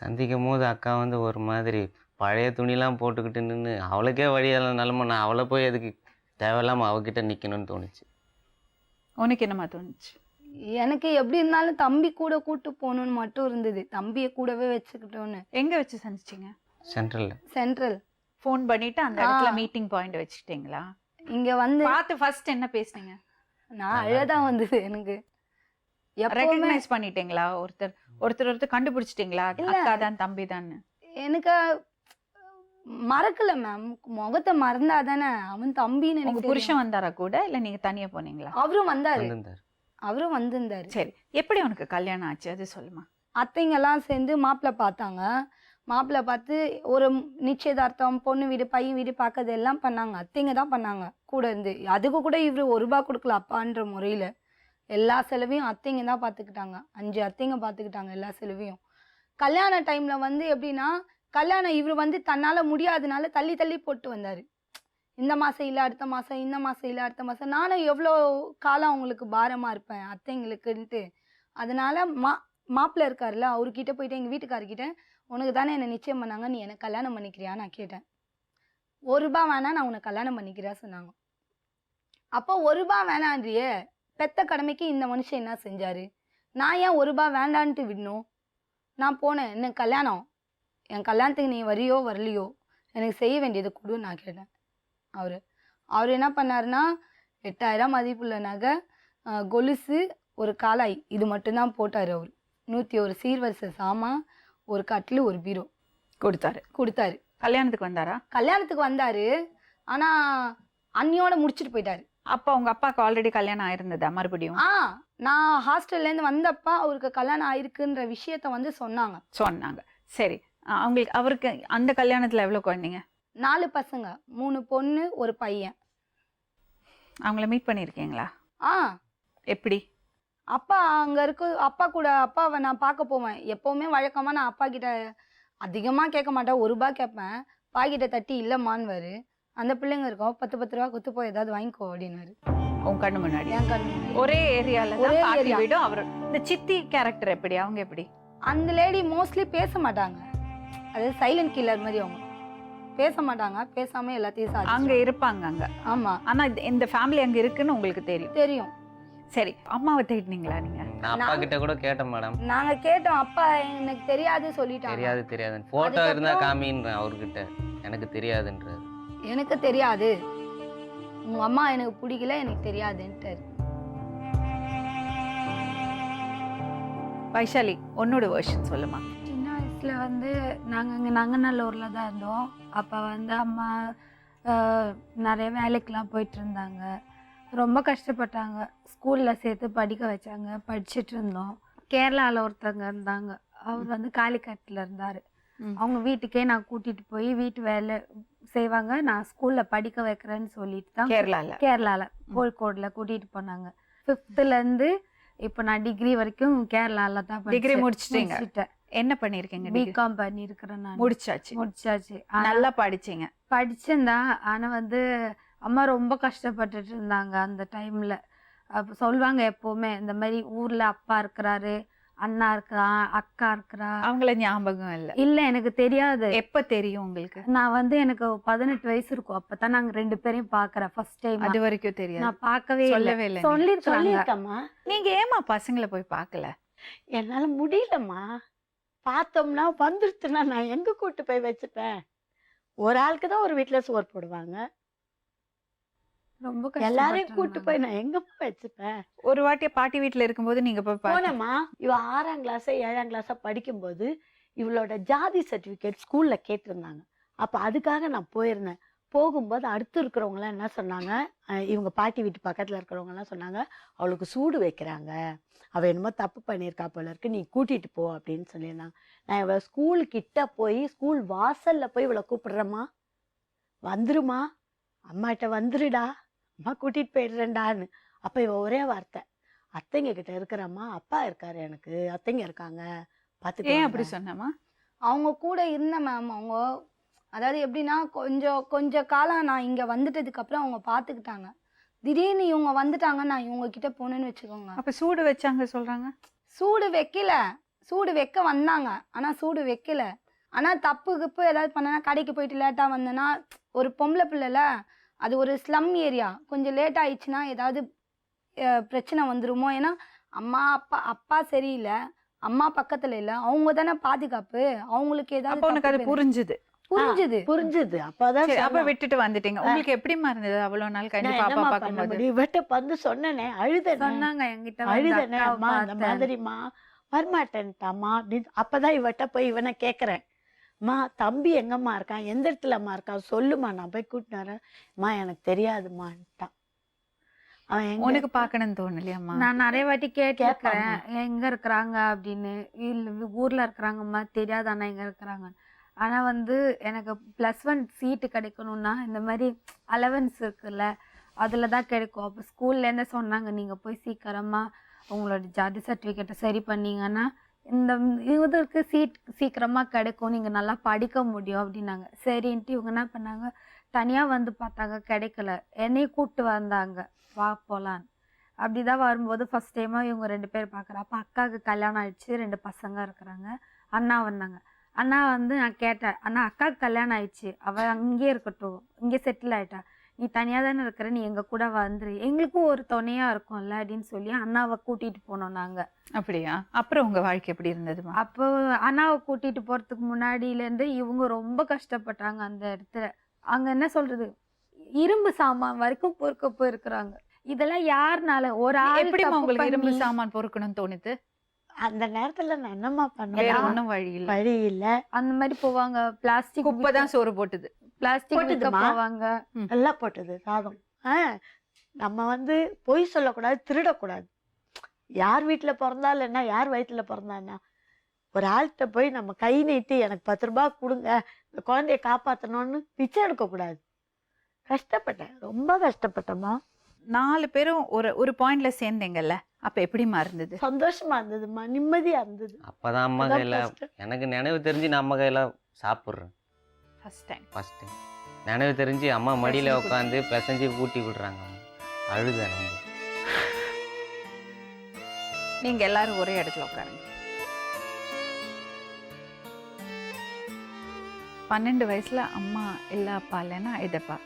சந்திக்கும் போது அக்கா வந்து ஒரு மாதிரி பழைய துணிலாம் போட்டுக்கிட்டு நின்று, அவளுக்கே வழியெல்லாம் நிலமை, நான் அவளை போய் அதுக்கு தேவையில்லாமல் அவகிட்ட நிற்கணும்னு தோணுச்சு. உனக்கு என்னமா தோணுச்சு? எனக்கு எப்படி இருந்தாலும் தம்பி கூட கூட்டு போகணுன்னு மட்டும் இருந்தது. தம்பியை கூடவே வச்சுக்கிட்டோன்னு. எங்கே வச்சு சந்திச்சிங்க? சென்ட்ரல். ஃபோன் பண்ணிட்டு அந்த இடத்துல மீட்டிங் பாயிண்ட் வச்சுக்கிட்டீங்களா? இங்கே வந்து பார்த்து ஃபர்ஸ்ட் என்ன பேசுனீங்க? நான் அழதான் வந்தது. எனக்கு ரெகக்னைஸ் பண்ணிட்டீங்களா? ஒருத்தர் கண்டுபிடிச்சிட்டீங்களா அக்கா தான் தம்பி தான்? எனக்கு மறக்கல மேம். முகத்தை மறந்தா தானே அவன் தம்பின்னு. எனக்கு புருஷன் வந்தாரா கூட, இல்லை நீங்க தனியா போனீங்களா? அவரும் வந்திருந்தாரு. சரி, எப்படி உனக்கு கல்யாணம் ஆச்சு அது சொல்லுமா? அத்தைங்கெல்லாம் சேர்ந்து மாப்பிள்ளை பார்த்தாங்க. மாப்பிள்ளை பார்த்து ஒரு நிச்சயதார்த்தம், பொண்ணு வீடு, பையன் வீடு பார்க்கறது எல்லாம் பண்ணாங்க. அத்தைங்க தான் பண்ணாங்க கூட இருந்து. அதுக்கு கூட இவரு 1 ரூபா கொடுக்கல அப்பான்ற முறையில். எல்லா செலவையும் அத்தைங்க தான் பார்த்துக்கிட்டாங்க. 5 அத்தைங்க பார்த்துக்கிட்டாங்க எல்லா செலவையும். கல்யாண டைமில் வந்து எப்படின்னா, கல்யாணம் இவர் வந்து தன்னால் முடியாதனால தள்ளி தள்ளி போட்டு வந்தார். இந்த மாதம் இல்லை அடுத்த மாதம், இந்த மாதம் இல்லை அடுத்த மாதம். நானும் எவ்வளோ காலம் அவங்களுக்கு பாரமாக இருப்பேன் அத்தைங்களுக்குன்ட்டு. அதனால் மாப்பிள்ளை இருக்கார்ல, அவர்கிட்ட போயிட்டு எங்கள் வீட்டுக்காரர்கிட்ட, உனக்கு தானே என்னை நிச்சயம் பண்ணாங்க, நீ எனக்கு கல்யாணம் பண்ணிக்கிறியா நான் கேட்டேன். 1 ரூபா வேணா, நான் உனக்கு கல்யாணம் பண்ணிக்கிறா சொன்னாங்க. அப்போ 1 ரூபா வேணான்றியே, பெத்த கடமைக்கு இந்த மனுஷன் என்ன செஞ்சார்? நான் ஏன் 1 ரூபா வேண்டான்ட்டு விடணும்? நான் போனேன், என்ன கல்யாணம், என் கல்யாணத்துக்கு நீ வரியோ வரலையோ எனக்கு செய்ய வேண்டியது கொடு நான் கேட்டேன். அவர் என்ன பண்ணாருன்னா, 8000 மதிப்புள்ள நகை, கொலுசு, ஒரு காலாய், இது மட்டும்தான் போட்டார். அவர் 101 சீர்வரிசை சாமான், ஒரு கட்டில், ஒரு பீரோ கொடுத்தாரு. கல்யாணத்துக்கு வந்தாரா? கல்யாணத்துக்கு வந்தார். ஆனால் அன்னியோட முடிச்சுட்டு போயிட்டாரு. அப்ப உங்க அப்பாவுக்கு ஆல்ரெடி கல்யாணம் ஆயிருந்ததா மறுபடியும்? நான் ஹாஸ்டல்லேருந்து வந்தப்ப அவருக்கு கல்யாணம் ஆயிருக்குன்ற விஷயத்த வந்து சொன்னாங்க. சொன்னாங்க. சரி. அவங்களுக்கு அவருக்கு அந்த கல்யாணத்துல எவ்வளவு குழந்தைங்க? 4 பசங்க, 3 பொண்ணு 1 பையன். அவங்கள மீட் பண்ணியிருக்கீங்களா? ஆ எப்படி? அப்பா அங்கே அப்பா கூட அப்பாவை நான் பார்க்க போவேன். எப்போவுமே வழக்கமாக நான் அப்பா கிட்ட அதிகமாக கேட்க மாட்டேன். 1 ரூபா கேட்பேன். பாக்கிட்ட தட்டி இல்லைம்மான்வாரு. அந்த பிள்ளைங்க இருக்கும் 10 ரூபா கொடுத்து போய் ஏதாவது வாங்கிக்கோ அப்படின்னுவாரு. உன் கண்ணு முன்னாடி? என் கண்ணு முன்னாடி. ஒரே ஏரியால ஒரே தான் பாட்டி area. வீடும் அவர். இந்த சித்தி கேரக்டர் எப்படி? அவங்க எப்படி? அந்த லேடி மோஸ்ட்லி பேச மாட்டாங்க. அது சைலண்ட் கில்லர் மாதிரி. அவங்க பேச மாட்டாங்க. பேசாம எல்லாத்தையும் அங்க சாதிச்சு. இருப்பாங்க அங்க. ஆமா ஆனா இந்த ஃபேமிலி அங்க இருக்குன்னு உங்களுக்கு தெரியும்? தெரியும். சரி, அம்மாவை தேடினீங்களா நீங்க? நான் அப்பா கிட்ட கூட கேட்டேன் மேடம். நாங்க கேட்டோம். அப்பா எனக்கு தெரியாது சொல்லிட்டாங்க. தெரியாது போட்டோ இருந்தா காமின்றேன் அவர்கிட்ட. எனக்கு தெரியாதுன்றாரு. எனக்கு தெரியாது, உங்க அம்மா எனக்கு பிடிக்கல, எனக்கு தெரியாதுன்ட்டாரு. வைஷாலி, உன்னோட வெர்ஷன் சொல்லுமா. சின்ன வயசுல வந்து நாங்கள் இங்கே நங்கநல்லூரில் தான் இருந்தோம். அப்போ வந்து அம்மா நிறைய வேலைக்கெலாம் போயிட்டு இருந்தாங்க. ரொம்ப கஷ்டப்பட்டாங்க. ஸ்கூலில் சேர்த்து படிக்க வச்சாங்க. படிச்சுட்டு இருந்தோம். கேரளாவில் ஒருத்தங்க இருந்தாங்க. அவர் வந்து காலிக்கட்டில் இருந்தார். அவங்க வீட்டுக்கே நான் கூட்டிகிட்டு போய் வீட்டு வேலை செய்வாங்க. நான் ஸ்கூலில் படிக்க வைக்கிறேன்னு சொல்லிட்டு தான் கேரளாவில் கோழிக்கோடில் கூட்டிகிட்டு போனாங்க. 5th இப்போ நான் டிகிரி வரைக்கும் கேரளாவில் தான் டிகிரி முடிச்சிட்டேன். என்ன பண்ணிருக்கீங்க? பிகாம் பண்ணியிருக்கிறேன் நான். முடிச்சாச்சு. நல்லா படிச்சீங்க? படிச்சேன்தான். ஆனால் வந்து அம்மா ரொம்ப கஷ்டப்பட்டுட்டு இருந்தாங்க அந்த டைமில். அப்போ சொல்லுவாங்க எப்போவுமே, இந்த மாதிரி ஊரில் அப்பா இருக்கிறாரு, அண்ணா இருக்கிறான், அக்கா இருக்கிறா. அவங்கள ஞாபகம் இல்லை எனக்கு தெரியாது. எப்ப தெரியும் உங்களுக்கு? நான் வந்து எனக்கு 18 வயசு இருக்கும். அப்பதான் நாங்க 2 பேரையும் பாக்குறேன் ஃபர்ஸ்ட் டைம். அது வரைக்கும் தெரியாது? நான் பார்க்கவே சொல்லவே இல்லை. சொல்லியிருக்கம்மா. நீங்க ஏமா பசங்களை போய் பார்க்கல? என்னால முடியலம்மா. பார்த்தோம்னா வந்துருச்சுன்னா நான் எங்க கூட்டு போய் வச்சுப்பேன்? ஒரு ஆளுக்கு தான் ஒரு வீட்டுல சோறு போடுவாங்க. ரொம்ப எல்லாரையும் கூட்டு போய் நான் எங்க போய் வச்சுப்பேன்? ஒரு வாட்டி பாட்டி வீட்டுல இருக்கும்போது நீங்க போய் போனேம்மா. இவ 6ஆம் கிளாஸ் 7ஆம் கிளாஸா படிக்கும்போது இவளோட ஜாதி சர்டிபிகேட் ஸ்கூல்ல கேட்டிருந்தாங்க. அப்ப அதுக்காக நான் போயிருந்தேன். போகும்போது அடுத்து இருக்கிறவங்க எல்லாம் என்ன சொன்னாங்க, இவங்க பாட்டி வீட்டு பக்கத்துல இருக்கிறவங்க எல்லாம் சொன்னாங்க, அவளுக்கு சூடு வைக்கிறாங்க, அவ என்னமோ தப்பு பண்ணியிருக்கா போல இருக்கு, நீ கூட்டிட்டு போ அப்படின்னு சொல்லியிருந்தாங்க. நான் இவளை ஸ்கூல் கிட்ட போய் ஸ்கூல் வாசல்ல போய் இவளை கூப்பிடுறேம்மா, வந்துருமா, அம்மாட்ட வந்துருடா, அம்மா கூட்டிட்டு போயிடுறேன்டான்னு. அப்ப இவ ஒரே வார்த்தை, அத்தைங்க கிட்ட இருக்கிறம்மா, அப்பா இருக்காரு, எனக்கு அத்தைங்க இருக்காங்க, பாத்துக்க. ஏன் அப்படி சொன்னமா? அவங்க கூட இருந்த மேம். அவங்க அதாவது எப்படின்னா கொஞ்ச காலம் நான் இங்க வந்துட்டதுக்கு அப்புறம் அவங்க பாத்துக்கிட்டாங்க. திடீர்னு இவங்க வந்துட்டாங்க, நான் இவங்க கிட்ட போனேன்னு வச்சுக்கோங்க. அப்ப சூடு வச்சாங்க சொல்றாங்க? சூடு வைக்கல, சூடு வைக்க வந்தாங்க, ஆனா சூடு வைக்கல. ஆனா தப்பு கிப்பு ஏதாவது பண்ணனா, கடைக்கு போயிட்டு லேட்டா வந்தேன்னா, ஒரு பொம்பளை பிள்ளைல, அது ஒரு ஸ்லம் ஏரியா, கொஞ்சம் லேட் ஆயிடுச்சுன்னா ஏதாவது பிரச்சனை வந்துருமோ. ஏன்னா அம்மா அப்பா சரியில்லை, அம்மா பக்கத்துல இல்ல, அவங்க தானே பாதுகாப்பு, அவங்களுக்கு ஏதாவது. உனக்கு அது புரிஞ்சுது? புரிஞ்சுது. அப்பதான் அப்ப விட்டுட்டு வந்துட்டீங்க. உங்களுக்கு எப்படிமா இருந்தது அவ்வளவு நாள் கஞ்சி பாப்பா பாக்கும்போது? இவட்ட வந்து சொன்னனே, அழுதேன். சொன்னாங்க என்கிட்ட, அழுதேனே, அம்மா அந்த மாதிரிமா வரமாட்டேன்ட்டாமா அப்படின்னு. அப்பதான் இவட்ட போய் இவனை கேக்குறேன், மா தம்பி எங்கம்மா இருக்கான், எந்த இடத்துலம்மா இருக்கான், சொல்லுமா, நான் போய் கூட்டிட்டு வரேன். மா எனக்கு தெரியாதுமான்ட்டான். அவன் உனக்கு பாக்கணும்னு தோணலையாம்மா? நான் நிறைய வாட்டி கேட்டிருக்கிறேன், எங்க இருக்கிறாங்க அப்படின்னு. இல்ல ஊர்ல இருக்கிறாங்கம்மா, தெரியாது அண்ணா எங்க இருக்கிறாங்க. ஆனா வந்து எனக்கு +1 சீட்டு கிடைக்கணும்னா இந்த மாதிரி அலவன்ஸ் இருக்குல்ல, அதுல தான் கிடைக்கும். அப்போ ஸ்கூல்ல இருந்து சொன்னாங்க, நீங்க போய் சீக்கிரமா உங்களோட ஜாதி சர்டிஃபிகேட்டை சரி பண்ணீங்கன்னா இந்த இதுக்கு சீட் சீக்கிரமா கிடைக்கும், நீங்க நல்லா படிக்க முடியும் அப்படின்னாங்க. சரின்ட்டு இவங்க என்ன பண்ணாங்க, தனியா வந்து பார்த்தாங்க, கிடைக்கல. என்னையும் கூப்பிட்டு வந்தாங்க, வா போலான்னு. அப்படிதான் வரும்போது ஃபர்ஸ்ட் டைமா இவங்க 2 பேர் பார்க்குறேன். அப்போ அக்காவுக்கு கல்யாணம் ஆயிடுச்சு, 2 பசங்க இருக்கிறாங்க. அண்ணா வந்தாங்க. அண்ணா வந்து நான் கேட்டேன், அண்ணா அக்காவுக்கு கல்யாணம் ஆயிடுச்சு, அவள் அங்கேயே இருக்கட்டும், இங்கே செட்டில் ஆயிட்டா, நீ தனியாக தானே இருக்கிற, நீ எங்கள் கூட வந்துரு, எங்களுக்கும் ஒரு துணையாக இருக்கும்ல அப்படின்னு சொல்லி அண்ணாவை கூட்டிகிட்டு போனோம் நாங்கள். அப்படியா? அப்புறம் உங்கள் வாழ்க்கை எப்படி இருந்ததுமா? அப்போ அண்ணாவை கூட்டிகிட்டு போகிறதுக்கு முன்னாடியிலேருந்து இவங்க ரொம்ப கஷ்டப்பட்டாங்க அந்த இடத்துல. அங்கே என்ன சொல்கிறது, இரும்பு சாமான் வரைக்கும் பொறுக்க போயிருக்கிறாங்க. இதெல்லாம் யாருனால? ஒரு ஆள். எப்படிமா உங்களுக்கு இரும்பு சாமான் பொறுக்கணும்னு தோணுது? அந்த நேரத்துல நான் என்னம்மா பண்ணுவேன், ஒன்றும் வழி இல்ல. அந்த மாதிரி போவாங்க. பிளாஸ்டிக் குப்பை தான் சோறு போட்டுது, பிளாஸ்டிக் போவாங்க, நல்லா போட்டது சாதம். நம்ம வந்து பொய் சொல்லக்கூடாது, திருடக்கூடாது. யார் வீட்டில் பிறந்தாலும் என்ன, யார் வயிற்றுல பிறந்தா என்ன, ஒரு ஆள்கிட்ட போய் நம்ம கை நீட்டி எனக்கு 10 ரூபாய் கொடுங்க இந்த குழந்தைய காப்பாற்றணும்னு பிச்சை எடுக்கக்கூடாது. கஷ்டப்பட்டேன், ரொம்ப கஷ்டப்பட்டேம்மா. 4 பேரும் ஒரு பாயிண்ட்ல சேர்ந்தீங்கல்ல, அப்ப எப்படிமா இருந்தது? சந்தோஷமா இருந்ததும்மா, நிம்மதியா இருந்தது. அப்பதான் அம்மா அதான் கையில் first. எனக்கு நினைவு தெரிஞ்சு நான் அம்மா கையில் சாப்பிட்றேன் ஃபர்ஸ்ட் டைம். First time. நினைவு தெரிஞ்சு அம்மா மடியில் உட்காந்து பிசைஞ்சு ஊட்டி விடுறாங்க. அழுத நம்ம. நீங்க எல்லாரும் ஒரே இடத்துல உட்காருங்க. 12 வயசுல அம்மா இல்ல அப்பா இல்லைன்னா இதப்பா.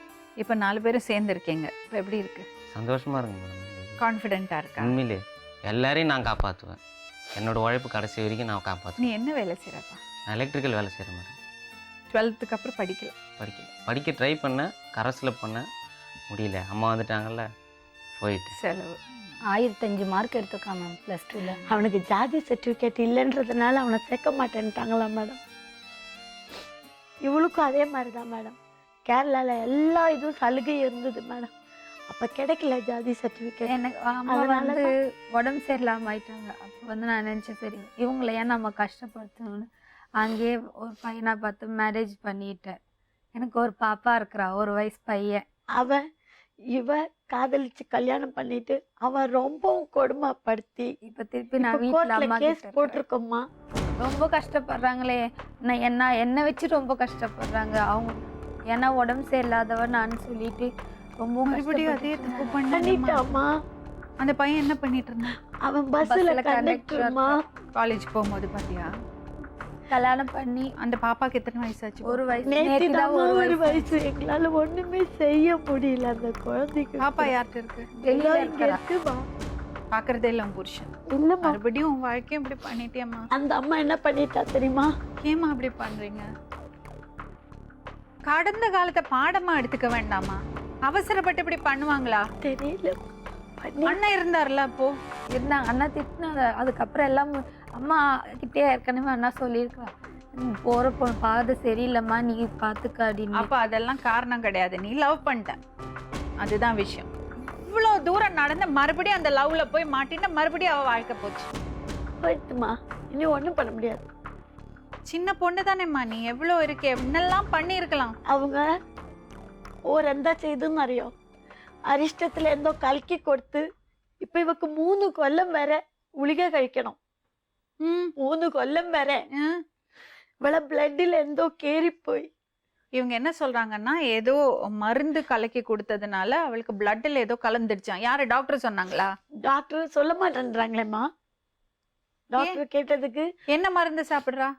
இப்ப 4 பேரும் சேர்ந்து இருக்கீங்க. இப்ப எப்படி இருக்கு? சந்தோஷமா இருக்கு மேடம். கான்ஃபிடென்ட்டா இருக்கா? உண்மையிலே எல்லாரையும் நான் காப்பாற்றுவேன். என்னோட உழைப்பு கடைசி வரைக்கும் நான் நீ காப்பாற்றுவேன். என்ன வேலை செய்யறப்பா? நான் எலக்ட்ரிக்கல் வேலை செய்கிறேன் மேடம். 12th அப்புறம் படிக்கல. படிக்க ட்ரை பண்ணேன், கரஸில் பண்ணேன், முடியல. அம்மா வந்துட்டாங்கல்ல, போயிட்டு. செலவு. 1005 மார்க் எடுத்துக்கான் மேம் ப்ளஸ் 2ல. அவனுக்கு ஜாதி சர்டிஃபிகேட் இல்லைன்றதுனால அவனை சேர்க்க மாட்டேன்ட்டாங்களா மேடம். இவளுக்கும் அதே மாதிரி தான் மேடம். கேரளாவில் எல்லா இதுவும் சலுகை இருந்தது மேடம். அப்போ கிடைக்கல ஜாதி சர்டிஃபிகேட். எனக்கு அம்மா அதனால வந்து உடம்பு சரியில்லாம ஆயிட்டாங்க. அப்போ வந்து நான் நினச்சேன், சரி இவங்கள ஏன் நம்ம கஷ்டப்படுத்தணும்னு அங்கேயே ஒரு பையனை பார்த்து மேரேஜ் பண்ணிட்டேன். எனக்கு ஒரு பாப்பா இருக்கிறா, 1 வயசு பையன். அவன் இவ காதலிச்சு கல்யாணம் பண்ணிட்டு அவன் ரொம்பவும் கொடுமைப்படுத்தி இப்போ திருப்பி நான் வீட்டில் கோர்ட்ல அம்மா கேஸ் கிட்ட போட்டிருக்கோம்மா. ரொம்ப கஷ்டப்படுறாங்களே. நான் என்னை வச்சு ரொம்ப கஷ்டப்படுறாங்க அவங்க. ஏன்னா உடம்பு சரியில்லாதவ நான் சொல்லிட்டு ரொம்ப மறுபடியும் அதே தப்பு பண்ணிட்டேன். பண்ணிட்டாம்மா. அந்த பையன் என்ன பண்ணிட்டு இருந்தான்? அவன் பஸ்ல பஸ்ல கண்டக்டர்மா. காலேஜ் போகும்போது பாத்தியா? கல்யாணம் பண்ணி அந்த பாப்பாக்கு எத்தனை வயசாச்சு? 1 வயசு. நேத்து நேத்து தான் தான் 1 1 வயசு. வயசு. எங்களால ஒண்ணுமே செய்ய முடியல அந்த குழந்தைக்கு. பாப்பா யார்கிட்ட இருக்கு? வெளியில இதோ இங்க இருக்கிறா. இருக்குமா. பாக்குறதே இல்ல உன் புருஷன். இல்லம்மா, மறுபடியும் உன் வாழ்க்கையும் இப்படி பண்ணிட்டியம்மா. அந்த அம்மா என்ன பண்ணிட்டா தெரியுமா? ஏமா அப்படி பண்றீங்க? கடந்த காலத்தை பாடமா எடுத்துக்க வேண்டாமா? அவசரப்பட்டு இப்படி பண்ணுவாங்களா? தெரியல. அண்ணன் இருந்தாருல அப்போ. இருந்தாங்க. அண்ணா திட்டினாங்க. அதுக்கப்புறம் எல்லாம் அம்மா கிட்டே ஏற்கனவே அண்ணா சொல்லியிருக்கலாம், போற பொண்ணு பாது சரியில்லைம்மா, நீ பார்த்துக்க அப்படின்னு. அப்ப அதெல்லாம் காரணம் கிடையாது. நீ லவ் பண்ணிட்ட, அதுதான் விஷயம். இவ்வளவு தூரம் நடந்து மறுபடியும் அந்த லவ்ல போய் மாட்டினா மறுபடியும் அவ வாழ்க்கை போச்சு. போயிட்டுமா, இனி ஒண்ணும் பண்ண முடியாது. சின்ன பொண்ணு தானேம்மா நீ, எவ்வளவு இருக்கு, என்னெல்லாம் பண்ணி இருக்கலாம். அவங்க ഓരെന്താ ചെയ്തെന്നറിയോ? അരിഷ്ടത്തിൽ എന്തോ കലക്കി കൊടുത്ത് ഇപ്പൊ ഇവക്ക് 3 കൊല്ലം വരെ ഗുളിക കഴിക്കണം. 3 കൊല്ലം വരെ. ഇവളെ ബ്ലഡിൽ എന്തോ കേറിപ്പോയി. இவங்க என்ன சொல்றாங்கன்னா, ஏதோ மருந்து கலக்கி கொடுத்ததுனால அவளுக்கு பிளட்ல ஏதோ கலந்துடுச்சான். யாரு டாக்டர் சொன்னாங்களா? டாக்டர் சொல்ல மாட்டேன்றாங்களேம்மா. டாக்டர் கேட்டதுக்கு என்ன மருந்து சாப்பிடுறா?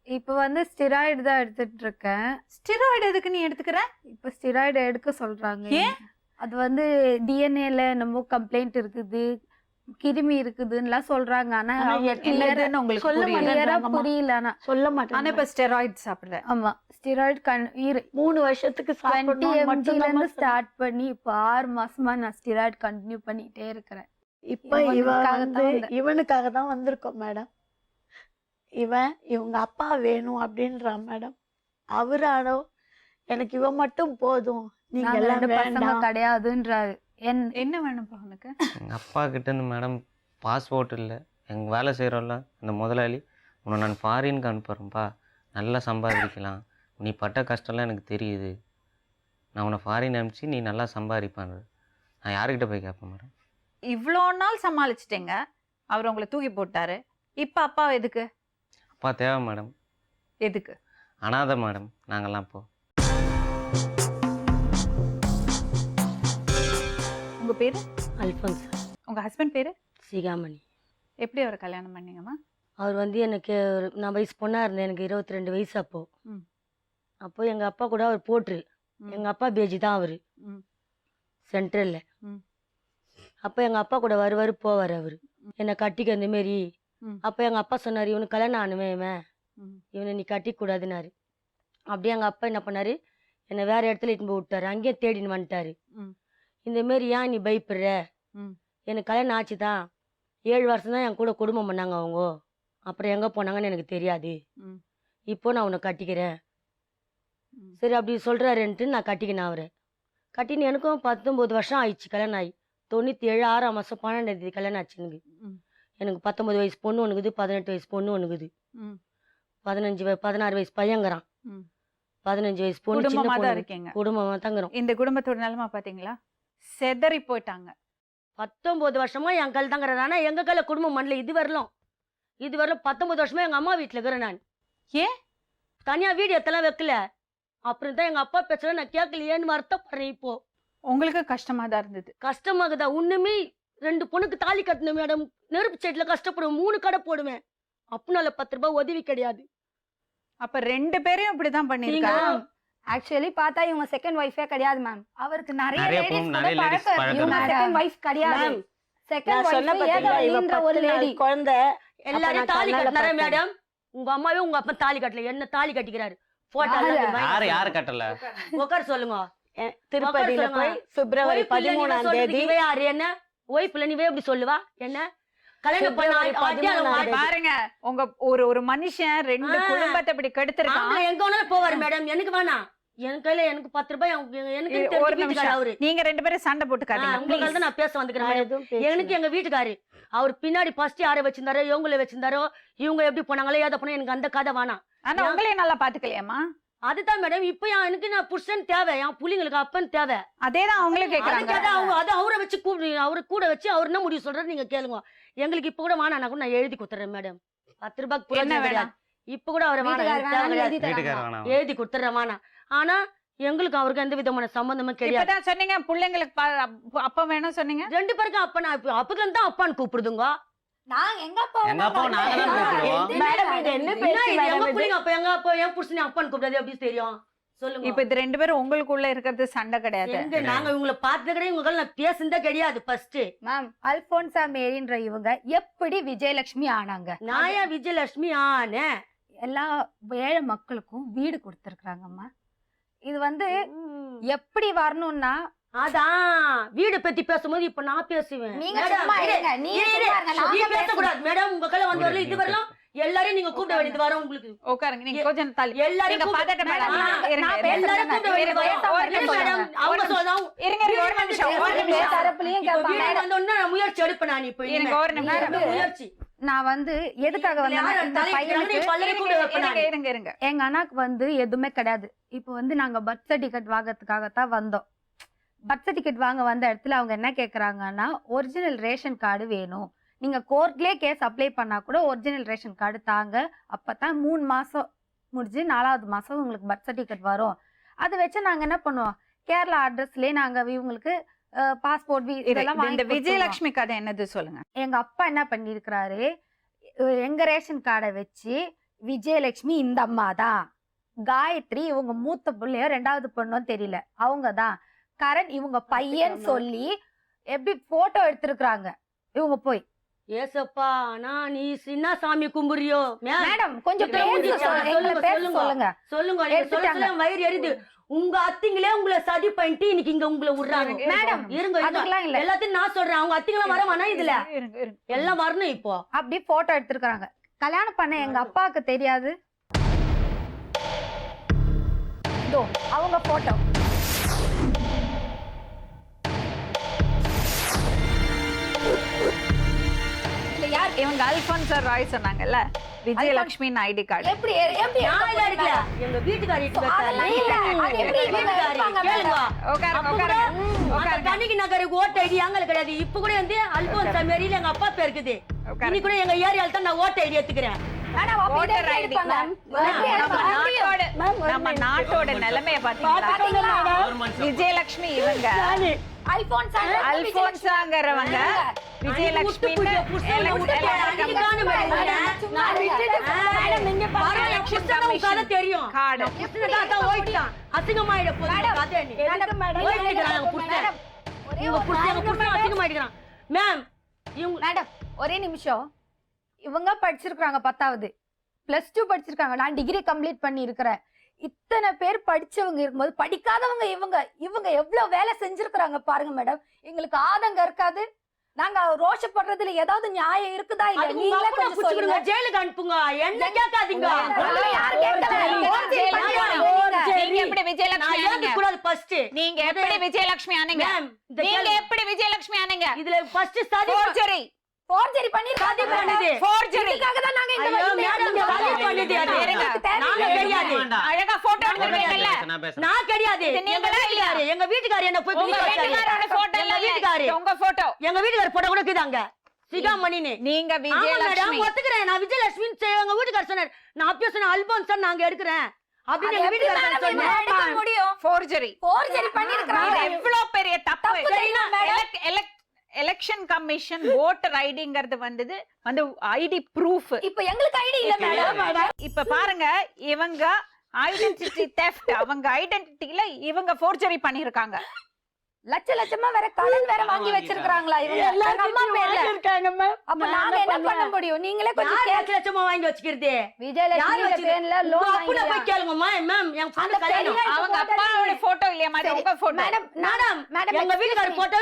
இப்போ வந்து ஸ்டிராய்டு தான் எடுத்துட்டு இருக்கேன். ஸ்டிராய்டு எதுக்கு நீ எடுத்துக்கிற? இப்போ ஸ்டிராய்டு எடுக்க சொல்றாங்க. ஏன்? அது வந்து டிஎன்ஏல நம்ம கம்ப்ளைண்ட் இருக்குது, கிருமி இருக்குதுன்னுலாம் சொல்றாங்க. ஆனா என்னதுன்னு உங்களுக்கு சொல்ல புரியல. மாட்டேன். புரியல. ஆனா சொல்ல ஆனா மாட்டேன். இப்ப ஸ்டெராய்டு சாப்பிடுற. ஆமா, ஸ்டிராய்டு 3 வருஷத்துக்கு 20 சாப்பிடணும் mgல மட்டும்தான் இருந்து ஸ்டார்ட் பண்ணி இப்போ 6 மாசமா நான் ஸ்டிராய்டு கண்டினியூ பண்ணிட்டே இருக்கிறேன். இப்ப இவனுக்காகத்தான் இவனுக்காக தான் வந்திருக்கோம் மேடம். இவன் இவங்க அப்பா வேணும் அப்படின்றான் மேடம். அவரானோ எனக்கு இவன் மட்டும் போதும், நீங்க நாங்க எல்லாம் 2 பசங்க வேண்டாம். கிடையாதுன்றாரு. என்ன வேணும்ப்பா உனக்கு? எங்கள் அப்பா கிட்டேருந்து மேடம் பாஸ்போர்ட் இல்லை. எங்கள் வேலை செய்கிறோம்ல அந்த முதலாளி, உன்னை நான் ஃபாரினுக்கு அனுப்புகிறேன்ப்பா, நல்லா சம்பாதிக்கலாம், நீ பட்ட கஷ்டம்லாம் எனக்கு தெரியுது, நான் உன்னை ஃபாரின் அனுப்பிச்சு நீ நல்லா சம்பாதிப்பான்னு. நான் யாருக்கிட்ட போய் கேட்பேன் மேடம்? இவ்வளோ நாள் சமாளிச்சிட்டேங்க, அவர் உங்களை தூக்கி போட்டாரு. இப்ப அப்பா எதுக்கு? அப்பா தேவை மேடம். எதுக்கு? அனாதை மேடம் நாங்கள்லாம். இப்போ உங்க பேரு? அல்ஃபோன்ஸ். உங்க ஹஸ்பண்ட் பேரு? சிகாமணி. எப்படி அவரை கல்யாணம் பண்ணீங்கம்மா? அவர் வந்து எனக்கு நான் வயசு பொண்ணாக இருந்தேன், எனக்கு 22 வயசு அப்போ. ம். அப்போ எங்கள் அப்பா கூட அவர் போட்ரு. எங்கள் அப்பா பேஜி தான் அவர் ம். சென்ட்ரலில். ம். அப்போ எங்கள் அப்பா கூட வருவார் போவார் அவர் என்னை கட்டிக்க அந்தமாரி. ம். அப்போ எங்கள் அப்பா சொன்னார், இவனுக்கு கல்யாணம் ஆனுமே, ம். இவனை நீ கட்டிக்கூடாதுன்னாரு. அப்படியே எங்கள் அப்பா என்ன பண்ணார், என்னை வேறு இடத்துல இட்டுன்னு போய் விட்டார். அங்கேயே தேடின்னு வந்துட்டார். ம். இந்தமாரி ஏன் நீ பயப்படுற, ம். எனக்கு கல்யாணம் ஆச்சு தான், 7 வருஷம் தான் என் கூட குடும்பம் பண்ணாங்க அவங்க, அப்புறம் எங்கே போனாங்கன்னு எனக்கு தெரியாது, ம். இப்போ நான் உன்னை கட்டிக்கிறேன். ம். சரி அப்படி சொல்கிறாருன்ட்டு நான் கட்டிக்கினேன் அவரை. கட்டின்னு எனக்கும் 19 வருஷம் ஆயிடுச்சு கல்யாணம் ஆகி. 97 6ஆம் மாதம் 12ஆம் தேதி கல்யாணம் ஆச்சு எனக்கு. எனக்கு 19 வயசு பொண்ணு ஒன்றுக்குது, 18 வயசு பொண்ணு ஒன்றுக்குது, 16 வயசு பையங்கிறான், 15 வயசு பொண்ணு. சின்ன குடும்பமா தான் பொண்ணு. இருக்கீங்க. குடும்பமா தாங்கிறோம். இந்த குடும்பத்தோட நிலைமை பாத்தீங்களா? செதறி போயிட்டாங்க. 19 வருஷமா என் கல் தாங்கிறேன். ஆனால் எங்க கையில குடும்பம் பண்ணல இது வரலாம். 19 வருஷமா எங்க அம்மா வீட்டில் இருக்கிறேன் நான். ஏன் தனியா வீடு எத்தெல்லாம் வைக்கல. அப்புறம் தான் எங்க அப்பா பேசுற நான் கேட்கலையேன்னு வருத்தப்படுறேன். இப்போ உங்களுக்கு கஷ்டமா தான் இருந்தது. கஷ்டமாகுதா? உண்மையுமே 2 பொண்ணுக்கு தாலி கட்டணும் மேடம். நெருப்பு சைட்ல கஷ்டப்படுவேன். 3 கடை போடுவேன். அப்பனால 10 ரூபாய் உதவி கிடையாது. அப்ப 2 பேரையும் இப்படிதான் பண்ணிருக்காங்க. ஆக்சுவலி பார்த்தா இவங்க செகண்ட் ஒய்ஃபே கிடையாது மேம். அவருக்கு நிறைய நிறைய ladies பொண்ணு, கூட நிறைய ladies பழக்கம் இருக்கு. இவங்க பழக்கம். செகண்ட் ஒய்ஃப் கிடையாது. மேம், செகண்ட் நான் சொன்ன ஒய்ஃப் பார்த்தீங்களா, இவ ஏகவல்லின்ற ஒரு 10 நாள் லேடி. குழந்தை. எல்லாரும் அப்ப நான் தாலி கண்ணால கட்டினாரே பார்த்தேன். மேடம். உங்க அம்மாவே உங்க அப்பா தாலி கட்டல. என்ன தாலி கட்டிக்கிறாரு. போட்டோ யாரு கட்டல? உட்கார சொல்லுங்க. திருப்பதியில போய் பிப்ரவரி 13ஆம் தேதி யாரு என்ன ஒய்ஃப்ல நீவே எப்படி சொல்லுவா என்ன கல்யாணம் பிப்ரவரி 13ஆம் தேதி. பாருங்க உங்க ஒரு மனுஷன் 2 குடும்பத்தை இப்படி கெடுத்திருக்கான். எங்க வேணாலும் போவாரு மேடம். எனக்கு வேணாம். என் கையில எனக்கு 10 ரூபாய் எனக்கு ஒரு தெரிஞ்ச நிமிஷம். அவரு. நீங்க 2 பேரும் சண்டை போட்டுக்காதீங்க உங்க please. தான் நான் பேச வந்துக்கிறேன் நான் மேடம். எதுவும் பேசல. எனக்கு எங்க வீட்டுக்காரு அவர் பின்னாடி ஃபர்ஸ்ட் யாரை வச்சிருந்தாரோ இவங்கள வச்சிருந்தாரோ இவங்க எப்படி போனாங்களோ ஏதோ போனா எனக்கு அந்த கதை வேணாம். ஆனா உங்களையும் நல்லா பாத்துக்கலையாமா? அதுதான் மேடம். இப்ப எனக்கு நான் புருஷன் தேவை. என் புள்ளிங்களுக்கு அப்பன் தேவை. அதேதான் அவங்களும் கேக்குறாங்க. அதுக்காக அவங்க அது அவரை வச்சு அவரு கூட வச்சு அவர் என்ன முடிவு சொல்றாரு நீங்க கேளுங்க. எங்களுக்கு இப்ப கூட வேணாம். நான் கூட நான் எழுதி கொடுத்துறேன் மேடம். 10 ரூபாய்க்கு என்ன புரோஜனம் வேணாம்? கிடையாது. இப்ப கூட அவரை வேணாம். எனக்கு தேவை கிடையாது. வீட்டுக்கார வேணாம். எழுதி கொடுத்துறேன் வேணாம். ஆனா எங்களுக்கு அவருக்கு எந்த விதமான சம்பந்தமும் கிடையாது. இப்பதான் சொன்னீங்க பிள்ளைங்களுக்கு அப்பா வேணும் சொன்னீங்க. 2 பேருக்கும் அப்பா அப்பதான் தான் அப்பான்னு கூப்பிடுதுங்க. நான் எங்க அப்பா எங்க அப்பா நாங்க தான் கூப்பிடுவோம். மேடம் இது என்ன என்ன பேச்சு இது? எங்க மேடம் இது? பிள்ளைங்க அப்ப எங்க அப்பா என் புருஷனை அப்பான்னு கூப்பிடாது எப்படி தெரியும் சொல்லுங்க. இப்ப இது 2 பேரும் உங்களுக்குள்ள இருக்கிறது சண்டை கிடையாது. எங்க நாங்க இவங்களை பார்த்தது கிடையாது. இவங்க நான் பேசுனதே கிடையாது. ஃபர்ஸ்ட் மேம் அல்போன்சா மேரின்ற இவங்க எப்படி விஜயலட்சுமி ஆனாங்க? நான் ஏன் விஜயலட்சுமி ஆனேன்? எல்லா ஏழை மக்களுக்கும் வீடு கொடுத்துருக்காங்கம்மா. இது வந்து எப்படி வரணும்னா அதான் வீடு பத்தி பேசும்போது இப்ப நான் பேசுவேன். நீங்க மேடம், சும்மா இரு, இருங்க. நீங்க இரு, சும்மா இருங்க. இரு. நாங்க நீ பேசணும். பேசக்கூடாது மேடம். உங்க கையில வந்து வரல இது வரலாம். எல்லாரையும் நீங்க கூப்பிட வேண்டியது வரும் உங்களுக்கு. உட்காருங்க நீங்க கொஞ்சம் தள்ளி. எல்லாரையும் நீங்க பதட்டப்படாதீங்க. நான் இருங்க, நான் இருங்க. எல்லாரும் கூப்பிட வேண்டியது வரும். ஒரு இரு நிமிஷம். மேடம், அவங்க சொல்றாங்க. இருங்க இருங்க, ஒரு நிமிஷம் ஒரு ரெண்டு நிமிஷம். தரப்புலயும் இப்ப கேட்பாங்க. வீடு வந்தோடனே நான் முயற்சி எடுப்பேன். நான் இப்ப இருங்க, ஒரு நிமிஷம். இனிமே முயற்சி நான் வந்து எதுக்காக யாரும் வந்தேன்னா இந்த தலைக்கு பையனுக்கு பல்லரை கூப்பிட வைப்பேன் நான். இருங்க இருங்க. எங்க அண்ணாக்கு வந்து எதுவுமே கிடையாது. இப்போ வந்து நாங்க பர்த் சர்டிஃபிகேட் வாங்கறதுக்காகத்தான் வந்தோம். பர்த் சர்டிஃபிகேட் வாங்க வந்த இடத்துல அவங்க என்ன கேக்குறாங்கன்னா ஒரிஜினல் ரேஷன் கார்டு வேணும். நீங்க கோர்ட்லயே கேஸ் அப்ளை பண்ணா கூட ஒரிஜினல் ரேஷன் கார்டு தாங்க. அப்பதான் 3 மாசம் முடிஞ்சு 4வது மாசம் உங்களுக்கு பர்த் சர்டிஃபிகேட் வரும். அதை வச்சு நாங்க என்ன பண்ணுவோம், கேரளா அட்ரஸ்லயே நாங்க இவங்களுக்கு பாஸ்போர்ட் இதெல்லாம் இந்த வாங்கி கொடுத்துருவோம். விஜயலட்சுமி கதை என்னது சொல்லுங்க. எங்க அப்பா என்ன பண்ணிருக்கிறாரு, எங்க ரேஷன் கார்டை வச்சு விஜயலட்சுமி இந்த அம்மா தான், காயத்ரி இவங்க மூத்த பிள்ளையோ 2வது பொண்ணோ தெரியல அவங்க தான், கரண் இவங்க பையன் சொல்லி எப்படி போட்டோ எடுத்திருக்கிறாங்க இவங்க போய். ஏசப்பா நான் நீ சின்ன சாமி கும்புறியோ மேடம் கொஞ்சம் இப்ப பேச சொல்லுங்க, எங்களை பேச சொல்லுங்க. சொல்லுங்க. சொல்லுங்க. நீங்க எடுத்துட்டாங்க. சொல்ல வயிறு எரியுது. உங்க அத்திங்களே உங்களை சதி பண்ணிட்டு இன்னைக்கு இங்க உங்களை விடுறாங்க. மேடம் இருங்க அதுக்கெல்லாம் இல்ல. எல்லாத்தையும் நான் சொல்றேன். அவங்க அத்திங்களாம் வரமானா இதுல இருங்க இருங்க. எல்லாம் வரணும். இப்போ அப்படி போட்டோ எடுத்திருக்கிறாங்க. கல்யாணம் பண்ண எங்க அப்பாவுக்கு தெரியாது. இதோ அவங்க போட்டோ. யார் இவங்க? அல்போன்சா ராய் சொன்னாங்கல்ல, விஜயலட்சுமி ஐடி கார்டு. எப்படி எப்படி நான் இல்ல இருக்கல. எங்க வீட்டுக்காரிட்டு அதெல்லாம் இல்ல. அது எப்படி இவங்க இருப்பாங்க கேளுங்க. உட்காருங்க அப்ப கூட உட்காருங்க. அந்த கண்ணிக்கு நகருக்கு ஓட்டு ஐடி அங்க கிடையாது. இப்ப கூட வந்து அல்போன்சா மேரியில எங்க அப்பா பேர் இருக்குது. இன்னைக்கு கூட எங்க ஏரியால தான் நான் ஓட்டு ஐடி எடுத்துக்கிறேன். மேடம் அப்ப இதை voter ID. எடுப்பாங்க. நம்ம நாட்டோட நிலைமைய பாத்தீங்களா? விஜயலட்சுமி இவங்க, அல்போன்சா அல்போன்சாங்கிறவங்க விஜயலட்சுமி தெரியும் கார்டு. அசிங்கமாயிட மேம். மேடம் ஒரே நிமிஷம். இவங்க படிச்சிருக்காங்க 10வது, +2 படிச்சிருக்காங்க. நான் டிகிரி கம்ப்ளீட் பண்ணி இருக்கிறேன். இத்தனை பேர் படிச்சவங்க இருக்கும்போது படிக்காதவங்க இவங்க எவ்வளவு வேலை செஞ்சிருக்கிறாங்க பாருங்க மேடம். எங்களுக்கு ஆதங்கம் இருக்காது? நாங்க ரோஷப்படுறதுல ஏதாவது நியாயம் இருக்குதா இல்ல அதுக்கு உங்க நீங்களே அப்பனை கொஞ்சம் புடிச்சு சொல்லுங்க. விடுங்க, ஜெயிலுக்கு அனுப்புங்க. என்ன கேட்காதீங்க. அதெல்லாம் யாரும் கேட்கல. நீங்க சரி. எப்படி நான் விஜயலட்சுமி ஏத்துக்க ஆனீங்க? கூடாது first. நீங்க எப்படி விஜயலட்சுமி ஆனீங்க? மேம், இந்த நீங்க கேள்வி- எப்படி விஜயலட்சுமி ஆனீங்க? இதுல first சதி Forgery. ஃபோர்ஜரி பண்ணிருக்காங்க சதி பண்ணுது. Forgery. இதுக்காக தான் நாங்க இந்த ஐயோ, வழியில மேடம், இறங்கி சதி பண்ணுது அது. இருங்க. நாங்க கிடையாது. அழகா போட்டோ எடுத்துருக்கீங்கல்ல? நான் பேசுறேன். நான் கிடையாது. இது எங்க நீங்களா இல்லையா? வீட்டுக்காரர், எங்க வீட்டுக்காரர் என்ன போய் உங்க பிடிக்க வச்சாரு. வீட்டுக்காரோட போட்டோ எங்க இல்ல வீட்டுக்காரர். உங்க போட்டோ. எங்க வீட்டுக்காரர் போட்டோ கூட இருக்குதாங்க. சிகாமணின்னு. நீங்க ஆமா மேடம், விஜயலட்சுமி. ஒத்துக்கிறேன். நான் விஜயலட்சுமின்னு எங்க வீட்டுக்காரர் சொன்னார். நான் அப்பயே சொன்னேன், அல்போன்ஸ் நாங்க எடுக்கிறேன் அப்படின்னு எங்க வீட்டுக்காரர் சொன்னார். எடுக்க முடியும். Forgery. ஃபோர்ஜரி பண்ணிருக்காங்க. இது எவ்வளவு பெரிய தப்பு. தப்பு தெரியுமா மேடம்? எலெக்ஷன் கமிஷன் ஓட்டர் ஐடிங்கிறது வந்து ஐடி ப்ரூஃப். இப்ப எங்களுக்கு ஐடி இல்ல மேடம். இப்ப பாருங்க, இவங்க ஐடென்டிட்டி தெஃப்ட், அவங்க ஐடென்டிட்டில இவங்க ஃபோர்ஜரி பண்ணிருக்காங்க. லட்சமா வேற கடன் வேற வாங்கி வச்சிருக்காங்களா இவங்க? எங்க அம்மா பேர்ல இருக்காங்க மேம். அப்ப நாங்க என்ன பண்ண முடியும்? நீங்களே கொஞ்சம் யார் 2 லட்சமா வாங்கி வச்சுக்கிறது? யார் விஜயலட்சுமி வச்சுக்கிறது? பேர்ல உங்க லோன் அப்புல போய் கேளுங்கம்மா. மேம், என் பொண்ணு அந்த கல்யாணம். பெரிய- அவங்க அப்பாவோட போட்டோ இல்லையா மாதிரி உங்க போட்டோ? மேடம் மேடம், எங்க வீட்டுக்காரர் போட்டோ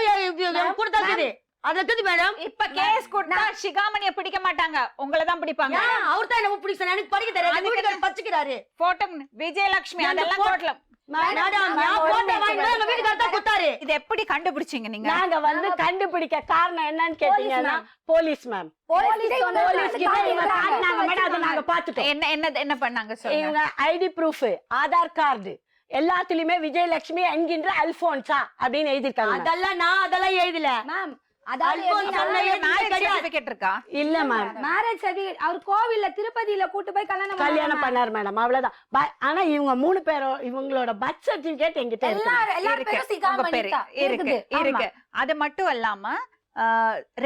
கொடுத்தாக்குது. அது இருக்குது மேடம். இப்ப கேஸ் கொடுத்தா சிகாமணிய பிடிக்க மாட்டாங்க, உங்களை தான் பிடிப்பாங்க. அவர் தான் என்ன பிடிச்ச எனக்கு படிக்க தெரியாது. எங்க வீட்டுக்காரர் பச்சுக்கிறாரு. போட்டோ விஜயலட்சுமி அதெல்லாம் கோட்ல. மேடம், நான் போட்டோ வாங்கி எங்க வீட்டுக்காரர் தான் கொடுத்தாரு. இது எப்படி கண்டுபிடிச்சீங்க நீங்க? நாங்க வந்து கண்டுபிடிக்க காரணம் என்னன்னு கேட்டீங்கன்னா போலீஸ் மேம். போலீஸ் கிட்ட இவங்க காட்டினாங்க மேடம். அதை நாங்க பாத்துட்டோம். என்ன பண்ணாங்க சொல்லுங்க. இவங்க ஐடி ப்ரூஃப், ஆதார் கார்டு எல்லாத்துலயுமே விஜயலட்சுமி என்கின்ற அல்போன்சா அப்படின்னு எழுதிருக்காங்க. அதெல்லாம் எழுதல. மேம் அல்போன்ஸ் சொன்ன மேரேஜ் கிடையாது. சர்டிபிகேட் இருக்கா? இல்ல மேம். மேரேஜ் சர்டிபிகேட் அவர் கோவில்ல திருப்பதியில கூட்டி போய் கல்யாணம் பண்ணாரு மேடம், அவ்வளவுதான். ஆனா இவங்க 3 பேரும் இவங்களோட பர்த் சர்டிபிகேட் என்கிட்ட இருக்கு. எல்லாரும் இருக்கு. பேரும் உங்க சிகாமணி பேரு தான். இருக்கு இருக்கு. அது மட்டும் இல்லாம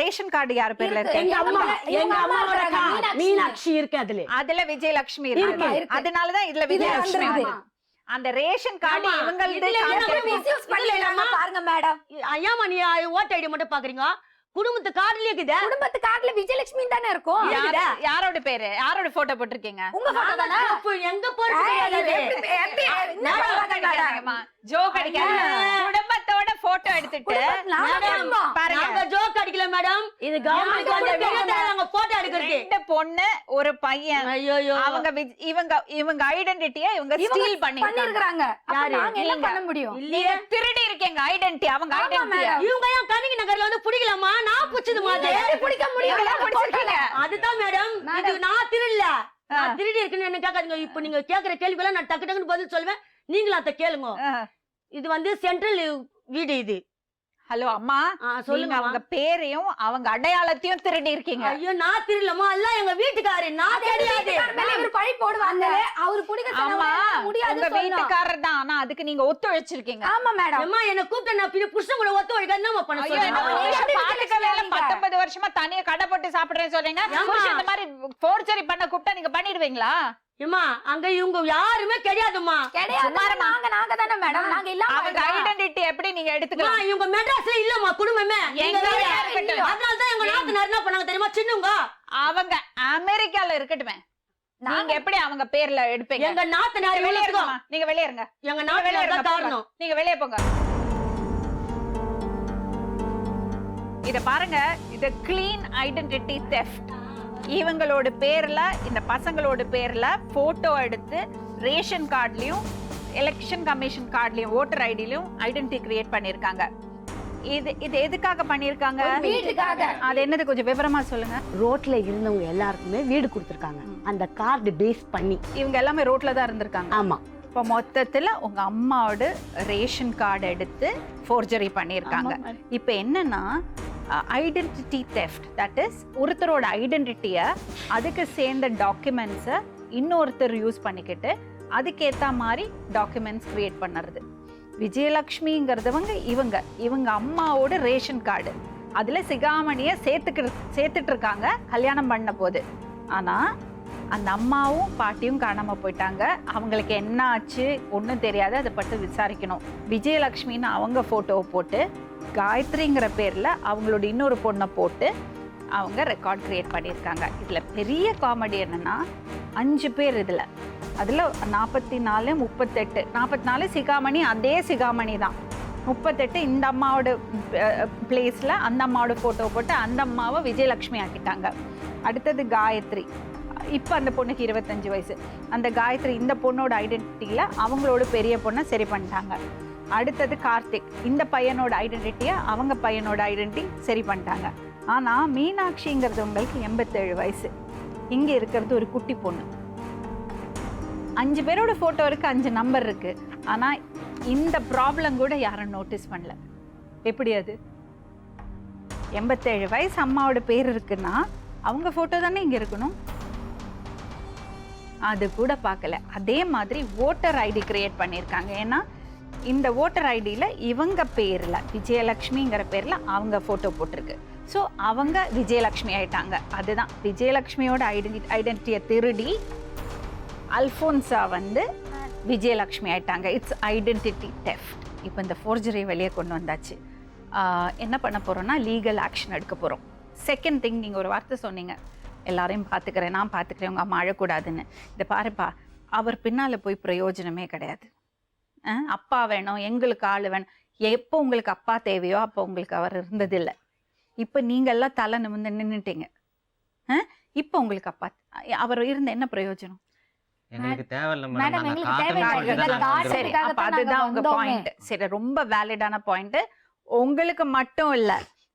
ரேஷன் கார்டு யார் பேர்ல இருக்கு? எங்க அம்மாவோட மீனாட்சி இருக்கு அதுல. அதுல விஜயலட்சுமி இருக்கு. இருக்கு. அதனாலதான் இதுல விஜயலட்சுமி வந்துருது. வந்து. அந்த ரேஷன் கார்டு ஆமா. இவங்களது இதுல காமிக்கிறது. மிஸ்யூஸ் பண்ணிடுறாங்க பாருங்க மேடம். ஐயாமா, நீ ஓட்ட ஐடி மட்டும் பாக்குறீங்க. குடும்பத்து கார்டுலயே இருக்குது. குடும்பத்து கார்டுல விஜயலட்சுமி தானே இருக்கும். யாரோட பேரு, யாரோட போட்டோ போட்டிருக்கீங்க? உங்க போட்டோ தானே? எங்க போறது தெரியாது. ஜோக் அடிக்காத. குடும்பத்தோட போட்டோ எடுத்துட்டு பாருங்க, நாங்க ஜோக் அடிக்கல மேடம். இது நாங்க வந்து கவர்மெண்ட் நாங்க போட்டோ எடுக்கிறது. 2 பொண்ணு ஒரு பையன். ஐயோ, அவங்க இவங்க ஐடென்டிட்டிய இவங்க ஸ்டீல் பண்ணிருக்காங்க. யாரு? நாங்க என்ன பண்ண முடியும்? நீங்க திருடி இருக்கீங்க ஐடென்டிட்டி, அவங்க ஐடென்டிட்டியா. இவங்க ஏன் கணிகி நகர்ல வந்து பிடிக்கலாமா? நான் பிடிச்சது மாதிரி பிடிக்க முடியும். அதுதான் மேடம். இது நான் திருடல. நான் திருடி இருக்குன்னு என்ன கேட்காதீங்க. இப்ப நீங்க கேக்குற கேள்விக்கெல்லாம் நான் டக்கு டக்குன்னு பதில் சொல்லுவேன். நீங்களும் அதை கேளுங்க. இது வந்து சென்ட்ரல் வீடு இது. ஹலோ அம்மா, சொல்லுங்க. அவங்க பேரையும் அவங்க அடையாளத்தையும் திருடி இருக்கீங்க. ஐயோ, நான் திருடலமா? எல்லாம் எங்க வீட்டுக்காரு, நான் கிடையாது. பழி போடுவாங்க. அவரு பிடிக்க ஆமா, முடியாது. உங்க வீட்டுக்காரர் தான். ஆனா அதுக்கு நீங்க ஒத்துழைச்சிருக்கீங்க. ஆமா மேடம். அம்மா, என்ன கூப்பிட்டு நான் பின்ன புருஷன் கூட ஒத்து வைக்க என்னமா பண்ண ஐயோ, சொல்றீங்க? நம்ம நீங்க எப்படி பாத்துக்கவே இல்ல. விஜயலட்சுமி 19 வருஷமா தனியா கடை போட்டு சாப்பிடுறேன்னு சொல்றீங்க. புருஷன் இந்த மாதிரி ஃபோர்ஜரி பண்ண கூப்பிட்டா நீங்க பண்ணிடுவீங்களா? ஏமா, அங்க இவங்க யாருமே கிடையாதுமா. கிடையாது. நாங்க தானே மேடம். நாங்க இல்லாம அவங்க ஐடென்டிட்டி எப்படி நீங்க எடுத்துக்கலாம்? இவங்க மெட்ராஸ்ல இல்லமா குடும்பமே. எங்க வேற இருக்கட்டும். அதனால தான் எங்க நாத்தனார் என்ன பண்ணாங்க தெரியுமா? சின்னவங்க அவங்க அமெரிக்கால இருக்கட்டுமே. நீங்க எப்படி அவங்க பேர்ல எடுப்பீங்க? எங்க நாத்தனார் வெளியே வெளியே இருங்க. நீங்க வெளியே இருங்க. எங்க நீங்க வெளியே நாத்தனார் இருங்க. தான் காரணம். நீங்க வெளியே போங்க. இத பாருங்க, இது கிளீன் ஐடென்டிட்டி தெஃப்ட். இவங்களோட பேர்ல, இந்த பசங்களோட பேர்ல போட்டோ எடுத்து ரேஷன் கார்டுலயும் எலெக்ஷன் கமிஷன் கார்டுலயும் ஓட்டர் ஐடிலயும் ஐடென்டிட்டி கிரியேட் பண்ணிருக்காங்க. இது எதுக்காக பண்ணிருக்காங்க? வீட்டுக்காக. அது என்னது கொஞ்சம் விவரமா சொல்லுங்க. ரோட்ல இருந்தவங்க எல்லாருக்குமே வீடு கொடுத்திருக்காங்க அந்த கார்டு பேஸ் பண்ணி. இவங்க எல்லாமே ரோட்ல தான் இருந்திருக்காங்க. ஆமா. இப்போ மொத்தத்துல உங்க அம்மாவோட ரேஷன் கார்டு எடுத்து ஃபோர்ஜரி பண்ணியிருக்காங்க. இப்போ என்னன்னா ஐடென்டிட்டி தெஃப்ட், தட் இஸ் ஒருத்தரோட ஐடென்டிட்டியை அதுக்கு சேர்ந்த டாக்குமெண்ட்ஸை இன்னொருத்தர் யூஸ் பண்ணிக்கிட்டு அதுக்கேற்ற மாதிரி டாக்குமெண்ட்ஸ் கிரியேட் பண்ணுறது. விஜயலட்சுமிங்கிறதவங்க இவங்க அம்மாவோட ரேஷன் கார்டு அதில் சிகாமணியை சேர்த்துட்டு இருக்காங்க கல்யாணம் பண்ண போது. ஆனால் அந்த அம்மாவும் பாட்டியும் காணாமல் போயிட்டாங்க. அவங்களுக்கு என்ன ஆச்சு ஒன்றும் தெரியாது. அதை பற்றி விசாரிக்கணும். விஜயலட்சுமின்னு அவங்க ஃபோட்டோவை போட்டு காயத்ரிங்கிற பேரில் அவங்களோட இன்னொரு பொண்ணை போட்டு அவங்க ரெக்கார்ட் கிரியேட் பண்ணியிருக்காங்க. இதில் பெரிய காமெடி என்னென்னா 5 பேர் இதில். அதில் 44, 38, 44 சிகாமணி, அதே சிகாமணி தான். 38 இந்த அம்மாவோட பிளேஸில் அந்த அம்மாவோட ஃபோட்டோ போட்டு அந்த அம்மாவை விஜயலட்சுமி ஆக்கிட்டாங்க. அடுத்தது காயத்ரி, இப்போ அந்த பொண்ணுக்கு 25 வயசு. அந்த காயத்ரி இந்த பொண்ணோட ஐடென்டிட்டியில் அவங்களோட பெரிய பொண்ணை சரி பண்ணிட்டாங்க. அடுத்தது கார்த்திக், இந்த பையனோட ஐடென்டிட்டியை அவங்க பையனோட ஐடென்டிட்டி சரி பண்ணிட்டாங்க. ஆனால் மீனாட்சிங்கிறது உங்களுக்கு 87 வயசு. இங்கே இருக்கிறது ஒரு குட்டி பொண்ணு. 5 பேரோட ஃபோட்டோ இருக்குது, 5 நம்பர் இருக்குது. ஆனால் இந்த ப்ராப்ளம் கூட யாரும் நோட்டீஸ் பண்ணல. எப்படி அது? 87 வயசு அம்மாவோட பேர் இருக்குன்னா அவங்க ஃபோட்டோ தானே இங்கே இருக்கணும், அது கூட பார்க்கல. அதே மாதிரி ஓட்டர் ஐடி கிரியேட் பண்ணியிருக்காங்க. ஏன்னா இந்த ஓட்டர் ஐடியில் இவங்க பேரில் விஜயலட்சுமிங்கிற பேரில் அவங்க ஃபோட்டோ போட்டிருக்கு. ஸோ அவங்க விஜயலட்சுமி ஆயிட்டாங்க. அதுதான் விஜயலட்சுமியோட ஐடென்டிட்டியை திருடி அல்ஃபோன்ஸா வந்து விஜயலட்சுமி ஆயிட்டாங்க. It's identity theft. இப்போ இந்த ஃபோர்ஜரி வெளியே கொண்டு வந்தாச்சு. என்ன பண்ண போகிறோம்னா லீகல் ஆக்ஷன் எடுக்க போகிறோம். செகண்ட் திங், நீங்கள் ஒரு வார்த்தை சொன்னீங்க, எல்லாரையும் பார்த்துக்கிறேன், நான் பார்த்துக்கிறேன், உங்கள் அம்மா அழக்கூடாதுன்னு. இதை பாருப்பா, அவர் பின்னால் போய் பிரயோஜனமே கிடையாது. அப்பா வேணும், எங்களுக்கு ஆள் வேணும். எப்போ உங்களுக்கு அப்பா தேவையோ அப்போ உங்களுக்கு அவர் இருந்ததில்லை. இப்போ நீங்கள்லாம் தலை நிமிர்ந்து நின்றுட்டீங்க. இப்போ உங்களுக்கு அப்பா அவர் இருந்த என்ன பிரயோஜனம்? எங்களுக்கு தேவையில்ல மேடம், எங்களுக்கு தேவையில்லை. சரி, அப்ப அதுதான் உங்க பாயிண்ட். சரி, ரொம்ப வேலிடான பாயிண்ட். உங்களுக்கு மட்டும் இல்ல,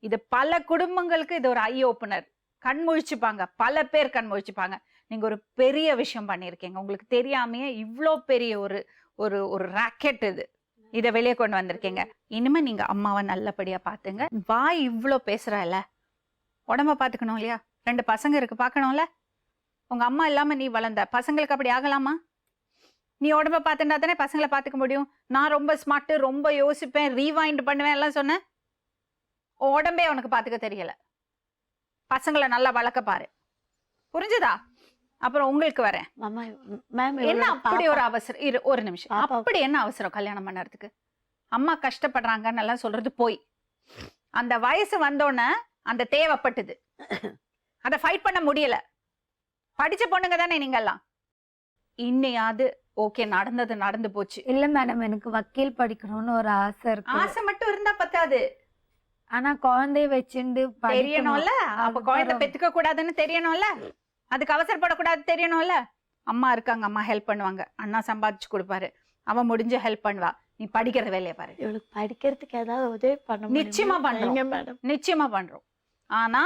இது பல குடும்பங்களுக்கு இது ஒரு ஐ ஓப்பனர். கண் முழிச்சுப்பாங்க, பல பேர் கண் முழிச்சுப்பாங்க. நீங்க ஒரு பெரிய விஷயம் பண்ணியிருக்கீங்க, உங்களுக்கு தெரியாமையே இவ்வளோ பெரிய ஒரு ஒரு ஒரு ராக்கெட் இது, இதை வெளியே கொண்டு வந்திருக்கீங்க. இனிமே நீங்க அம்மாவை நல்லபடியா பாத்துங்க. வாய் இவ்வளோ பேசுறல, உடம்ப பாத்துக்கணும் இல்லையா? 2 பசங்க இருக்கு, பார்க்கணும்ல. உங்க அம்மா இல்லாம நீ வளர்ந்த, பசங்களுக்கு அப்படி ஆகலாமா? நீ உடம்ப பார்த்துட்டா தானே பசங்களை பார்த்துக்க முடியும். நான் ரொம்ப ஸ்மார்ட், ரொம்ப யோசிப்பேன், ரீவைண்ட் பண்ணுவேன் எல்லாம் சொன்னேன். உடம்பே உனக்கு பார்த்துக்க தெரியல. பசங்களை நல்லா வளர்க்க பாரு, புரிஞ்சுதா? அப்புறம் உங்களுக்கு வரேன். என்ன அப்படி ஒரு அவசரம்? ஒரு நிமிஷம், அப்படி என்ன அவசரம் கல்யாணம் பண்ணறதுக்கு? அம்மா கஷ்டப்படுறாங்கன்னு எல்லாம் சொல்றது போய். அந்த வயசு வந்தோடனே அந்த தேவைப்பட்டது, அதை ஃபைட் பண்ண முடியல. படிச்ச பொண்ணுங்க தானே நீங்கெல்லாம். இன்னையாவது ஓகே, நடந்தது நடந்து போச்சு. இல்ல மேடம், எனக்கு வக்கீல் படிக்கணும்னு ஒரு ஆசை இருக்கு. ஆசை மட்டும் இருந்தா பத்தாது, ஆனா குழந்தைய வச்சுட்டு தெரியணும்ல. அப்ப குழந்தை பெத்துக்க கூடாதுன்னு தெரியணும்ல, அதுக்கு அவசரப்படக்கூடாது தெரியணும்ல. அம்மா இருக்காங்க, அம்மா ஹெல்ப் பண்ணுவாங்க, அண்ணா சம்பாதிச்சு கொடுப்பாரு, அவன் முடிஞ்ச ஹெல்ப் பண்ணுவா. நீ படிக்கிற வேலையை பாரு. இவளுக்கு படிக்கிறதுக்கு ஏதாவது உதவி பண்ண நிச்சயமா பண்றோம் மேடம், நிச்சயமா பண்றோம். ஆனா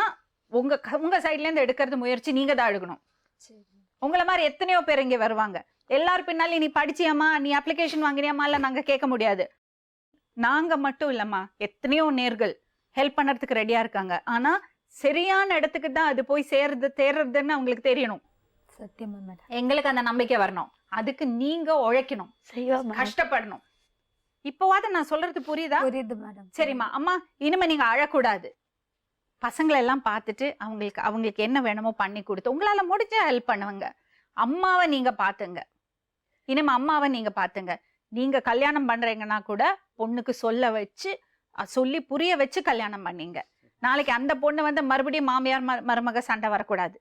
உங்க சைட்ல இருந்து எடுக்கிறது முயற்சி நீங்க தான் எடுக்கணும். உங்களை மாதிரி எத்தனையோ பேர் இங்க வருவாங்க. எல்லாரும் பின்னாலே நீ படிச்சியாமா, நீ அப்ளிகேஷன் வாங்கினியாமா இல்ல நாங்க கேட்க முடியாது. நாங்க மட்டும் இல்லம்மா, எத்தனையோ நேர்கள் ஹெல்ப் பண்றதுக்கு ரெடியா இருக்காங்க. ஆனா சரியான இடத்துக்கு தான் அது போய் தேர்றதுன்னு அவங்களுக்கு தெரியணும். சத்தியமா மேடம், எங்களுக்கு அந்த நம்பிக்கை வரணும். அதுக்கு நீங்க உழைக்கணும், கஷ்டப்படணும். இப்போவாது நான் சொல்றது புரியுதா? புரியுது மேடம். சரிம்மா, அம்மா இனிமே நீங்க அழக்கூடாது. பசங்களை எல்லாம் பார்த்துட்டு அவங்களுக்கு என்ன வேணுமோ பண்ணி கொடுத்து உங்களால முடிஞ்ச ஹெல்ப் பண்ணுவாங்க. அம்மாவை நீங்க பாத்துங்க, இனிமே அம்மாவை நீங்க பாத்துங்க. நீங்க கல்யாணம் பண்றீங்கன்னா கூட பொண்ணுக்கு சொல்லி புரிய வச்சு கல்யாணம் பண்ணீங்க. நாளைக்கு அந்த பொண்ணு வந்து மறுபடியும் மாமியார் மருமக சண்டை வரக்கூடாது.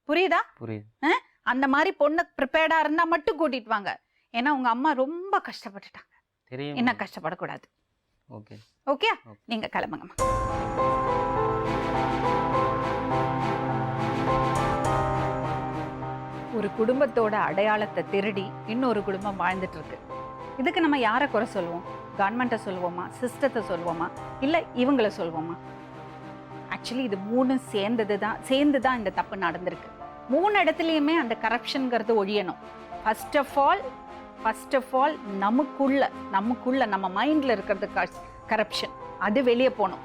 புரியுதா? புரியுது. அந்த மாதிரி பொண்ணு ப்ரிப்பேர்டா இருந்தா மட்டும் கூட்டிட்டு வாங்க. ஏன்னா உங்க அம்மா ரொம்ப கஷ்டப்பட்டுட்டாங்க, என்ன கஷ்டப்படக்கூடாது. ஓகே ஓகே, நீங்க கிளம்புங்கம்மா. ஒரு குடும்பத்தோட அடையாளத்தை திருடி இன்னொரு குடும்பம் வாழ்ந்துட்டு இருக்கு. இதுக்கு நம்ம யாரை குறை சொல்லுவோம்? கவர்மெண்ட்டை சொல்லுவோமா, சிஸ்டத்தை சொல்லுவோமா, இல்லை இவங்களை சொல்லுவோமா? ஆக்சுவலி இது 3 சேர்ந்து தான் இந்த தப்பு நடந்திருக்கு. 3 இடத்துலையுமே அந்த கரப்ஷன்ங்கிறது ஒழியணும். ஃபர்ஸ்ட் ஆஃப் ஆல் நமக்குள்ள நம்ம மைண்ட்ல இருக்கிறது கரப்ஷன், அது வெளியே போகணும்.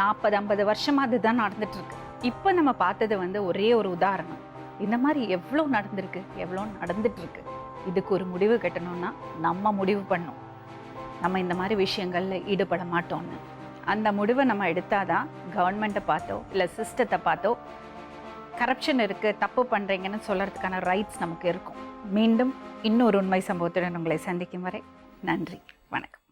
40-50 வருஷமா அதுதான் நடந்துட்டு இருக்கு. இப்போ நம்ம பார்த்தது வந்து ஒரே ஒரு உதாரணம். இந்த மாதிரி எவ்வளோ நடந்துட்டு இருக்கு. இதுக்கு ஒரு முடிவு கட்டணும்னா நம்ம முடிவு பண்ணணும், நம்ம இந்த மாதிரி விஷயங்கள்ல ஈடுபட மாட்டோம்னு. அந்த முடிவை நம்ம எடுத்தாதான் கவர்மெண்ட்டை பார்த்தோ இல்லை சிஸ்டத்தை பார்த்தோ கரப்ஷன் இருக்கு, தப்பு பண்றீங்கன்னு சொல்றதுக்கான ரைட்ஸ் நமக்கு இருக்கும். மீண்டும் இன்னொரு உண்மை சம்பவத்துடன் உங்களை சந்திக்கும் வரை நன்றி, வணக்கம்.